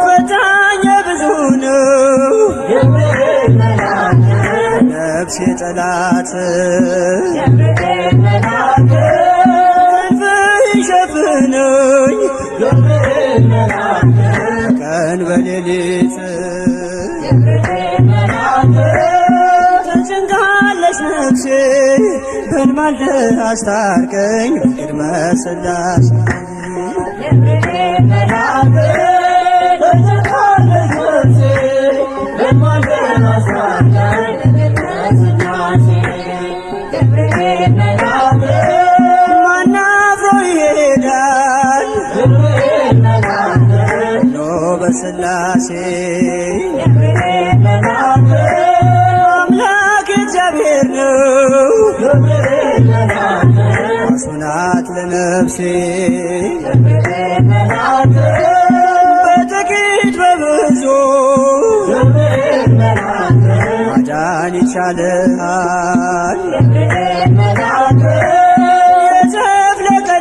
ፈታኝ ብዙ ነው ገብርኤል መልአክ ነፍሴ ጠላት ገብርኤል መልአክ ክንፍህ ይሸፍነኝ ገብርኤል መልአክ ቀን በሌሊት ገብርኤል መልአክ ተጨንቃለች ነፍሴ በልማልደህ አስታርቀኝ በቅድመ ሥላሴ ገብርኤል መልአክ ተጨንቃለች ነፍሴ በማደር አስታርቀኝ በቅድመ ሥላሴ ገብርኤል መልአክ ማን አፍሮ ይሄዳል ገብርኤል መልአክ ኖ በሥላሴ ገብርኤል መልአክ አምላክ እግዚአብሔር ነው ገብርኤል መልአክ ራሱ ናት ለነፍሴ ገብርኤል መልአክ በጥቂት በብዙ ገብርኤል መልአክ ማዳን ይቻልሃል ገብርኤል መልአክ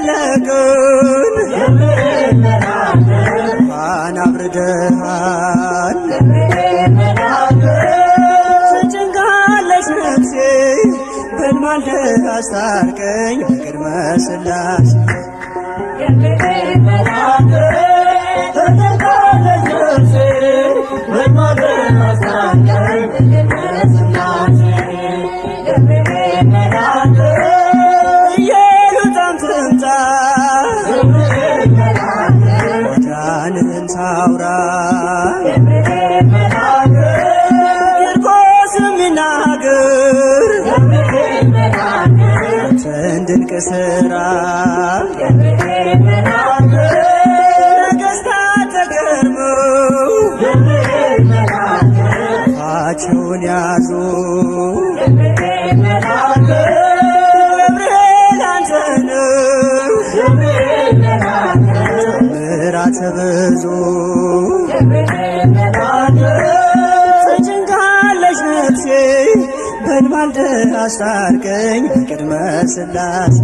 የተፍለቀለቅን ገብርኤል መልአክ እንኳን አብርደሃል ገብርኤል መልአክ ተጨንቃለች ነፍሴ በልማልደህ አስታርቀኝ በቅድመ ሥላሴ ገብርኤል መልአክ ተጨንቃለች ነፍሴ በማደር አስታርቀኝ በቅድመ ሥላሴ ገብርኤል መልአክ ኢየሉጣም ትምጣ ገብርኤል መልአክ ማዳንህን ታውራ ገብርኤል መልአክ ቂርቆስም ይናገር ገብርኤል መልአክ አንተን ድንቅ ሥራ ገብርኤል መልአክ ነገሥታት ተገርመው ገብርኤል መልአክ አፋቸውን ያዙ ገብርኤል መልአክ ገብርኤል አንተ ነህ ገብርኤል መልአክ ምሕረት ብዙ ገብርኤል መልአክ ተጨንቃለች ነፍሴ በልማልደህ አስታርቀኝ በቅድመ ሥላሴ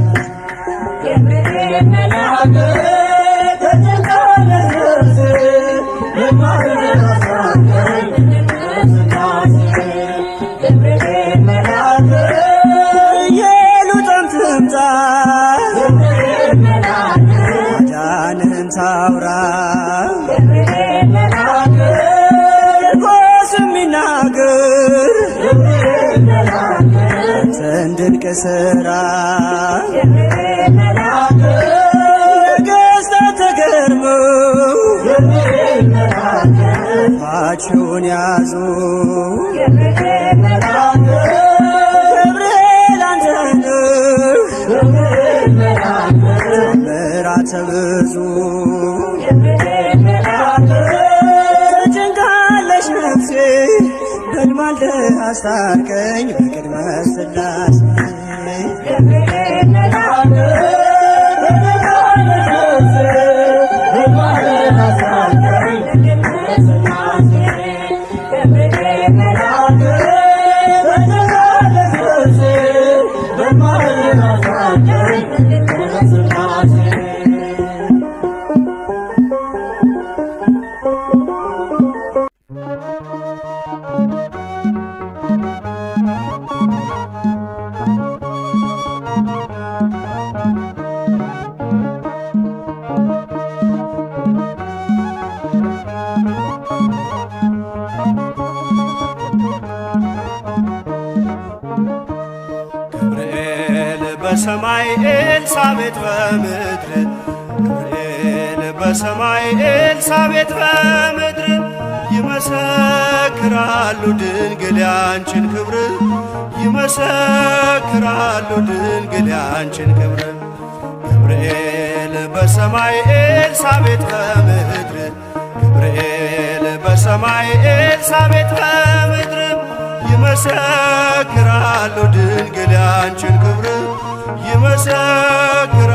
ገብርኤል መልአክ ተጨንቃለች ነፍሴ በማደር አስታርቀኝ በቅድመ ሥላሴ ገብርኤል መልአክ ኢየሉጣም ትምጣ ገብርኤል መልአክ ማዳንህን ታውራ ገብርኤል መልአክ ቂርቆስም ይናገር ገብርኤል መልአክ አንተን ድንቅ ሥራ ገብርኤል መልአክ ነገሥታት ተገርመው ገብርኤል መልአክ አፋቸውን ያዙ ገብርኤል መልአክ ገብርኤል አንተ ነህ ገብርኤል መልአክ ምሕረት ብዙ ገብርኤል መልአክ ተጨንቃለች ነፍሴ በልማልደህ አስታርቀኝ በቅድመ ሥላሴ ገብርኤል መልአክ ተጨንቃለች ነፍሴ በማደር አስታርቀኝ በቅድመ ሥላሴ ገብርኤል መልአክ ተጨንቃለች ነፍሴ በማደር አስታርቀኝ በቅድመ ሥላሴ በሰማይ ኤልሳቤጥ በምድር ገብርኤል በሰማይ ኤልሳቤጥ በምድር ይመሰክራሉ ድንግል ያንቺን ክብር ይመሰክራሉ ድንግል ያንቺን ክብር ገብርኤል በሰማይ ኤልሳቤጥ በምድር ገብርኤል በሰማይ ኤልሳቤጥ በምድር ይመሰክራሉ ድንግል ያንቺን ክብር ይመሰክራሉ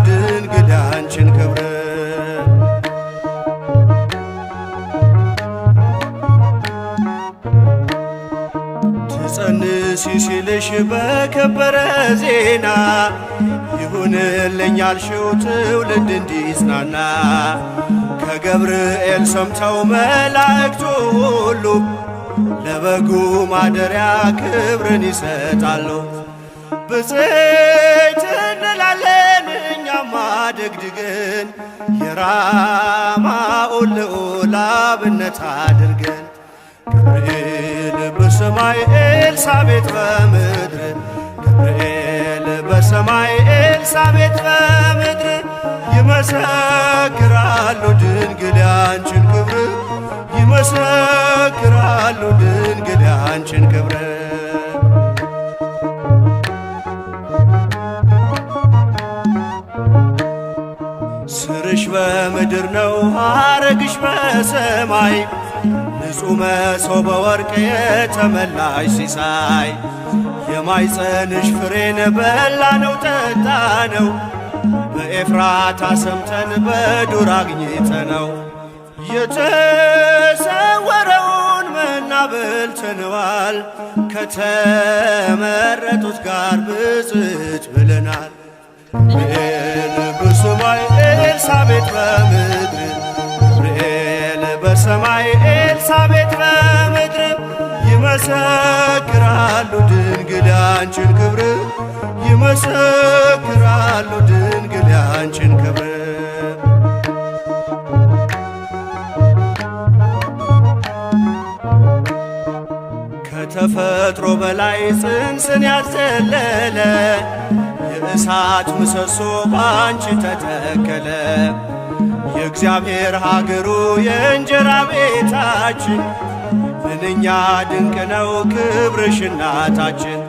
ድንግል ያንቺን ክብር ትጸንሲ ሲልሽ በከበረ ዜና ይሁንልኝ ያልሽው ትውልድ እንዲጽናና ከገብርኤል ሰምተው መላእክቱ ሁሉ ለበጉ ማደሪያ ክብርን ይሰጣሉ። ብፅዕት እንላለን እኛማ ደግድገን የራማውን ልዑል አብነት አድርገን ገብርኤል በሰማይ ኤልሳቤጥ በምድር ገብርኤል በሰማይ ኤልሳቤጥ በምድር ይመሰክራሉ ድንግል ያንቺን ክብር ይመሰክራሉ ድንግል ያንቺን ክብር ስርሽ በምድር ነው ሐረግሽ በሰማይ ንጹሕ መሶበ ወርቅ የተመላሽ ሲሳይ የማይጸንሽ ፍሬን በላነው ጠጣነው በኤፍራታ ሰምተን በዱር አግኝተነው የተሰወረውን መና በልተነዋል ከተመረጡት ጋር ብፅዕት ብለናል። ገብርኤል በሰማይ ኤልሳቤጥ በምድር ገብርኤል በሰማይ ኤልሳቤጥ በምድር ይመሰክራሉ ድንግል ያንቺን ክብር ይመሰክራሉ ድንግል ያንቺን ክብር ከተፈጥሮ በላይ ጽንስን ያዘለለ የእሳት ምሰሶ ባንቺ ተተከለ የእግዚአብሔር ሀገሩ የእንጀራ ቤታችን ምንኛ ድንቅ ነው ክብርሽ እናታችን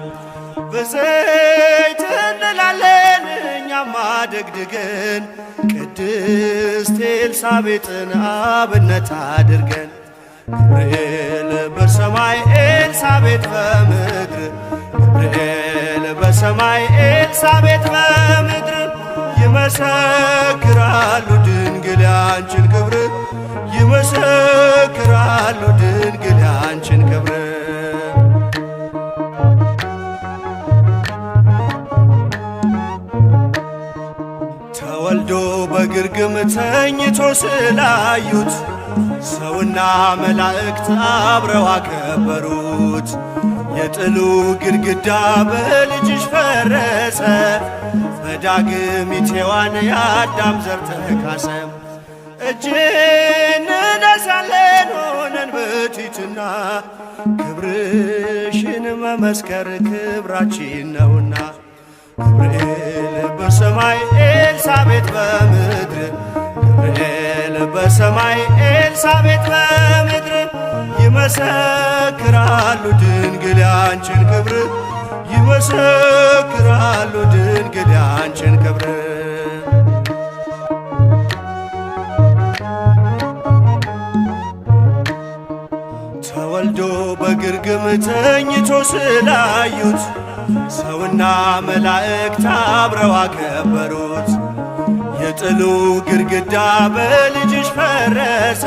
ብፅዕት እንላለን እኛማ ደግድገን ቅድስት ኤልሳቤጥን አብነት አድርገን ገብርኤል በሰማይ ኤልሳቤጥ በምድር ገብርኤል በሰማይ ኤልሳቤጥ በምድር ይመሰክራሉ ድንግል ያንቺን ክብር ይመሰክራሉ ድንግል ያንቺን ክብር ተወልዶ በግርግም ተኝቶ ስላዩት ሰውና መላእክት አብረው አከበሩት። የጥሉ ግድግዳ በልጅሽ ፈረሰ በዳግሚት ሔዋን የአዳም ዘር ተካሰ። እጅ እንነሳለን ሆነን በትሕትና ክብርሽን መመስከር ክብራችን ነውና ገብርኤል በሰማይ ኤልሳቤጥ በምድር ገብርኤል በሰማይ ኤልሳቤጥ በምድር ይመሰክራሉ ድንግል ያንቺን ክብር ይመሰክራሉ ድንግል ያንቺን ክብር ተወልዶ በግርግም ተኝቶ ስላዩት ሰውና መላእክት አብረው አከበሩት። የጥሉ ግድግዳ በልጅሽ ፈረሰ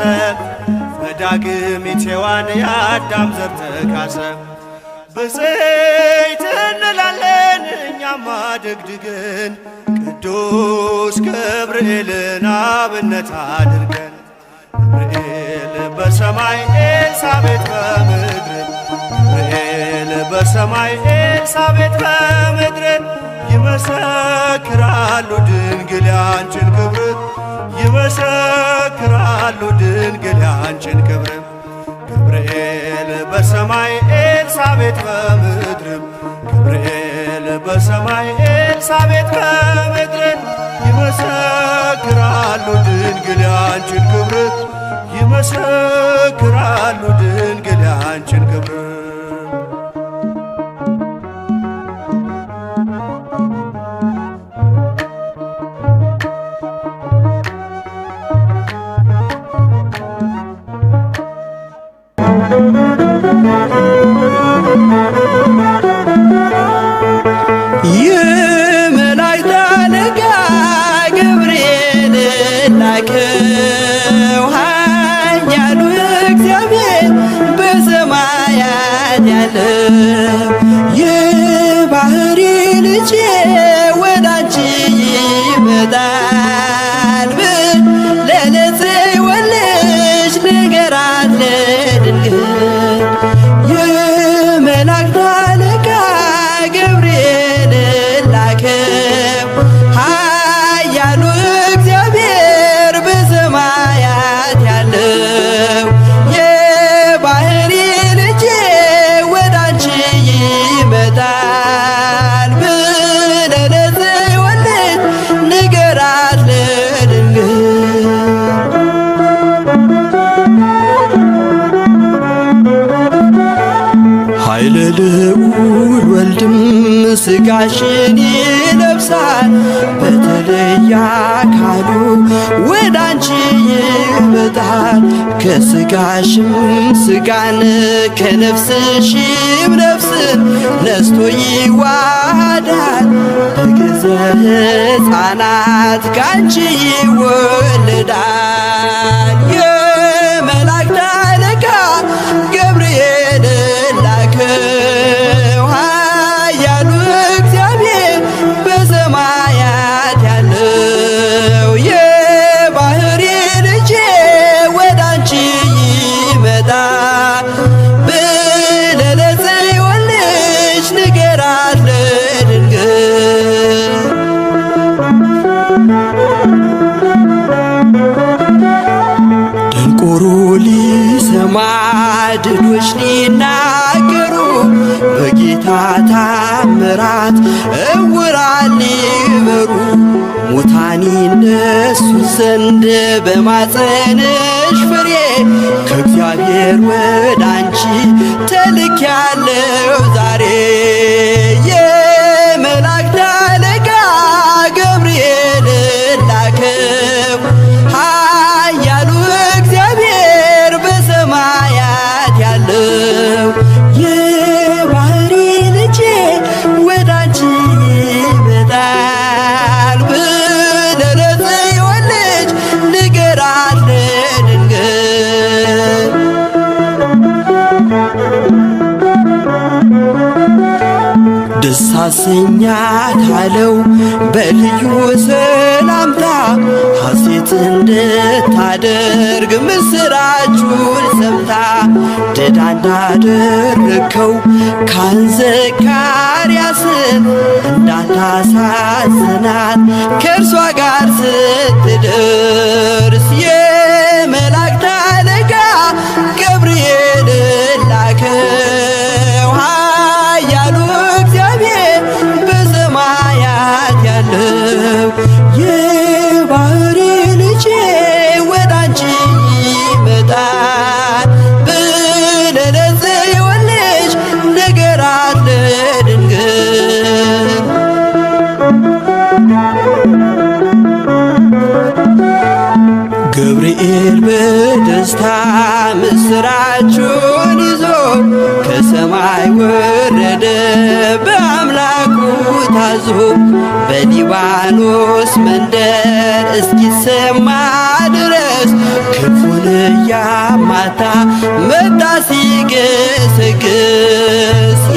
በዳግሚት ሔዋን የአዳም ዘር ተካሰ። ብፅዕት እንላለን እኛማ ደግድገን ቅዱስ ገብርኤልን አብነት አድርገን ገብርኤል በሰማይ ኤልሳቤጥ በምድር ገብርኤል በሰማይ ኤልሳቤጥ በምድር ይመሰክራሉ ድንግል ያንቺን ክብር ይመሰክራሉ ድንግል ያንቺን ክብር ገብርኤል በሰማይ ኤልሳቤጥ በምድር ገብርኤል በሰማይ ኤልሳቤጥ ከቤትሬን ይመሰክራሉ ድንግል ያንቺን ክብር ይመሰክራሉ ድንግል ያንቺን ክብር። የመላእክት አለቃ ገብርኤል ላከው ኃያሉ እግዚአብሔር በሰማያት ያለው የባሕሪ ልጄ ወዳንቺ ይመጣል ብለህ ለጽዮን ልጅ ንገራት ለድንግል። የመላእክት አለቃ ገብርኤል ላከው ኃያሉ እግዚአብሔር በሰማያት ያለው የባሕሪ ልጄ ወዳንቺ ይመጣል ብለህ ለጽዮን ልጅ ንገራት ለድንግል። ኃይለ ልዑል ወልድም ሥጋሽን ይለብሳል በተለየ አካሉ ወዳንቺ ይመጣል። ከሥጋሽም ሥጋን ከነፍስሽም ነፍስን ነስቶ ይዋሃዳል። በግዘ ሕፃናት ካንቺ ይወለዳል። የመላእክት አለቃ ገብርኤል ላከው ኃያሉ እግዚአብሔር በሰማያት ያለው የባሕሪ ልጄ ወዳንቺ ይመጣል ብለህ ለጽዮን ልጅ ንገራት ለድንግል። ደንቆሮ ሊሰማ ድዶች ሊናገሩ በጌታ ታምራት ዕውራን ሊበሩ ሙታን ይነሱ ዘንድ በማፀንሽ ፍሬ ከእግዚአብሔር ወዳንቺ ተልኬያለሁ ዛሬ። የመላእክት አለቃ ገብርኤል ላከው ኃያሉ እግዚአብሔር በሰማያት ያለው የባሕሪ ልጄ ወዳንቺ ይመጣል ብለህ ለጽዮን ልጅ ንገራት ለድንግል። ደስ አሰኛት አለው በልዩ ሰላምታ ሐሴት እንድታደርግ ምስራቹን ሰምታ ድዳ እንዳደረግከው ካህን ዘካርያስን እንዳታሳዝናት ከእርሷ ጋር ስትደርስ የመላእክት አለቃ ገብርኤል ላከው ኃያሉ እግዚአብሔር በሰማያት ያለው የባሕሪ ልጄ ወዳንቺ ይመጣል ብለህ ለጽዮን ልጅ ንገራት ለድንግል። ገብርኤል በደስታ ምስራቹን ይዞ ከሰማይ ወረደ በአምላኩ ታዞ በሊባኖስ መንደር እስኪሰማ ድረስ ክንፉን እያማታ መጣ ሲገሰግስ።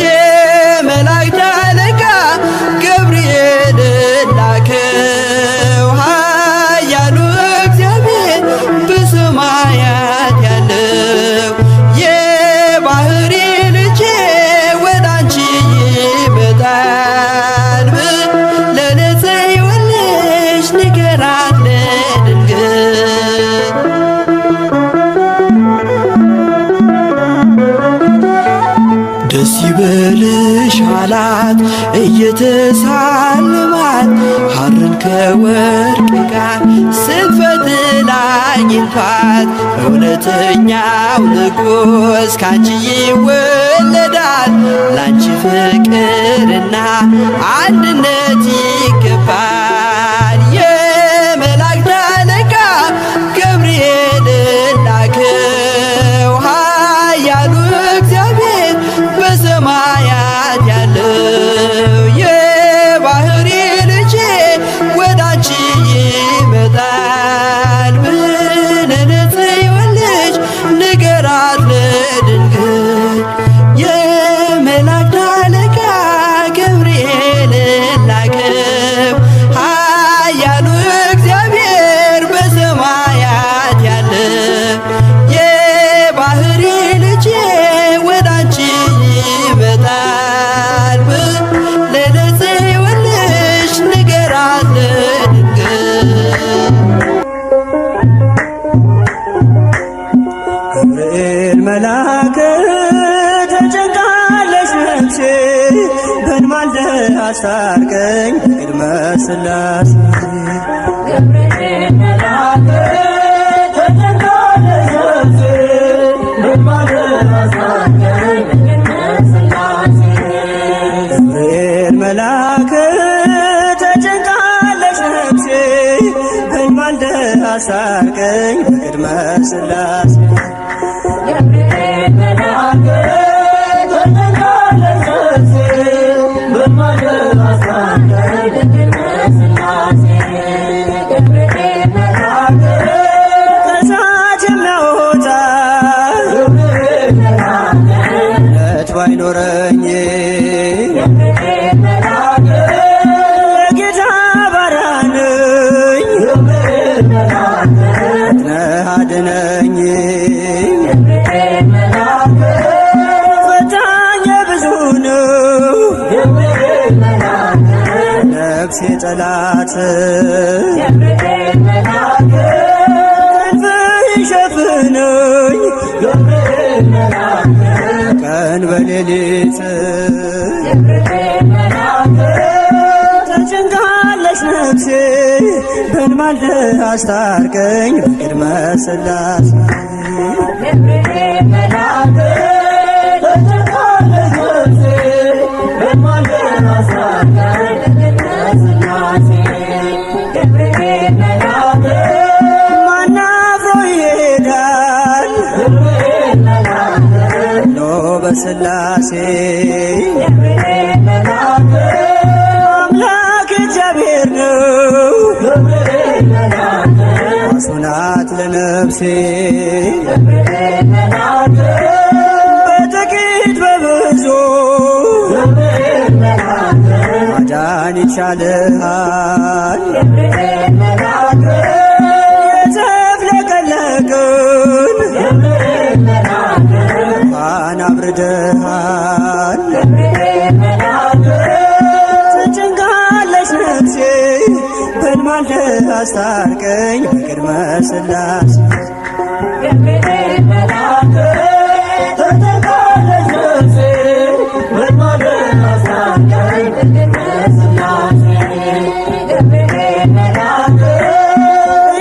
የመላእክት አለቃ ገብርኤል ላከው ኃያሉ እግዚአብሔር በሰማያት ያለው የባሕሪ ልጄ ወዳንቺ ይመጣል ብለህ ለጽዮን ልጅ ንገራት ለድንግል። ደስ ይበልሽ አላት አባት እየተሳለማት ሐርን ከወርቅ ጋር ስትፈትል አግኝቷት እውነተኛው ንጉሥ ካንቺ ይወለዳል። ላንቺ ፍቅርና አንድነት ይገባል። የመላእክት አለቃ ገብርኤል ላከው ኃያሉ እግዚአብሔር በሰማያት ያለው የባህሪ ልጄ ወዳንቺ ይመጣል ብለን ጽዮን ልጅ ንገራት ለድንግል። የመላእክት አለቃ ገብርኤል ላከው ኃያሉ እግዚአብሔር በሰማያት ያለው የባህሪ ልጄ ወዳንቺ ይመጣል ብለን ጽዮን ልጅ ንገራት ለድንግል። ገብርኤል መልአክ ተጨንቃለች ነፍሴ በእንባልደ አስታርቀኝ ቅድመ ሥላሴ። ገብርኤል መልአክ ተጨንቃለች ነፍሴ በእንባልደ አስታርቀኝ ቅድመ ሥላሴ። ገብርኤል መልአክ ተጨንቃለች ነፍሴ በእንባልደ አስታርቀኝ ቅድመ ሥላሴ። ገብርኤል መልአክ ተጨንቃለች ነፍሴ በእንባልደ አስታርቀኝ ቅድመ ሥላሴ። ገብርኤል መልአክ ከእሳት የሚያወጣ እምነት ባይኖረኝ የጌታ ባሪያ ነኝ ነህ አድነኝ። ፈታኝ ብዙ ነው ነፍሴ ጠላት ክንፍህ ይሸፍነኝ ቀን በሌሊት። ተጨንቃለች ነፍሴ በእንባልደ አስታርቀኝ በቅድመ ሥላሴ። ገብርኤል መልአክ ተጨንቃለች ነፍሴ በእንባልደ አስታርቀኝ በቅድመ ሥላሴ። ገብርኤል መልአክ ማን አፍሮ ይሄዳል ኖ በሥላሴ። ገብርኤል መልአክ አምላክ እግዚአብሔር ነው ዋሱ ናት ለነፍሴ። ገብርኤል መልአክ በጥቂት በብዙ ማዳን ይቻልሃል። ገብርኤል መልአክ የተፍለቀለቅን ውሃን አብርደሃል። ገብርኤል መልአክ ተጨንቃለች ነፍሴ በእንባልደ አስታርቀኝ በቅድመ ሥላሴ። ገብርኤል መልአክ ተጨንቃለች ነፍሴ በእንባልደ አስታርቀኝ በቅድመ ሥላሴ። ገብርኤል መልአክ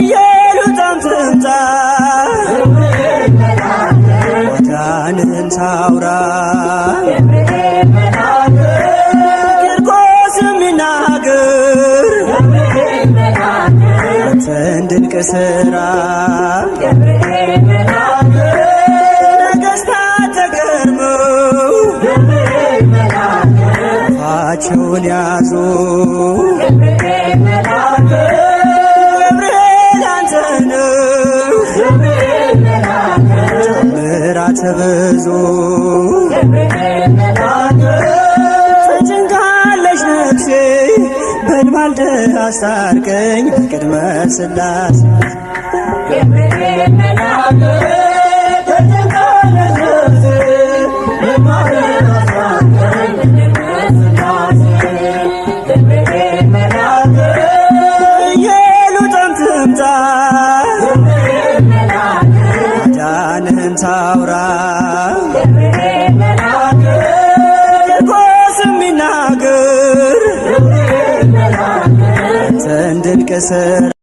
ኢየሉጣም ትምጣ ዋዳንህን ታውራ። ገብርኤል መልአክ ቂርቆስ የሚናገር አንተን ድንቅ ሥራ። ገብርኤል መልአክ ነገሥታት ተገርመው አፋቸውን ያዙ። ገብርኤል መልአክ ገብርኤል አንተ ነህ ተአምራት ብዙ። ገብርኤል መልአክ ተጨንቃለች ነፍሴ በእንባልደ አስታርቀኝ በቅድመ ሥላሴ። ገብርኤል መልአክ ተጨንቃለች ነፍሴ በእንባልደ አስታርቀኝ በቅድመ ሥላሴ። ገብርኤል መልአክ ኢየሉጣም ትምጣ ዋዳንህን ታውራ። ገብርኤል መልአክ ቂርቆስ የሚናገር ከሰራ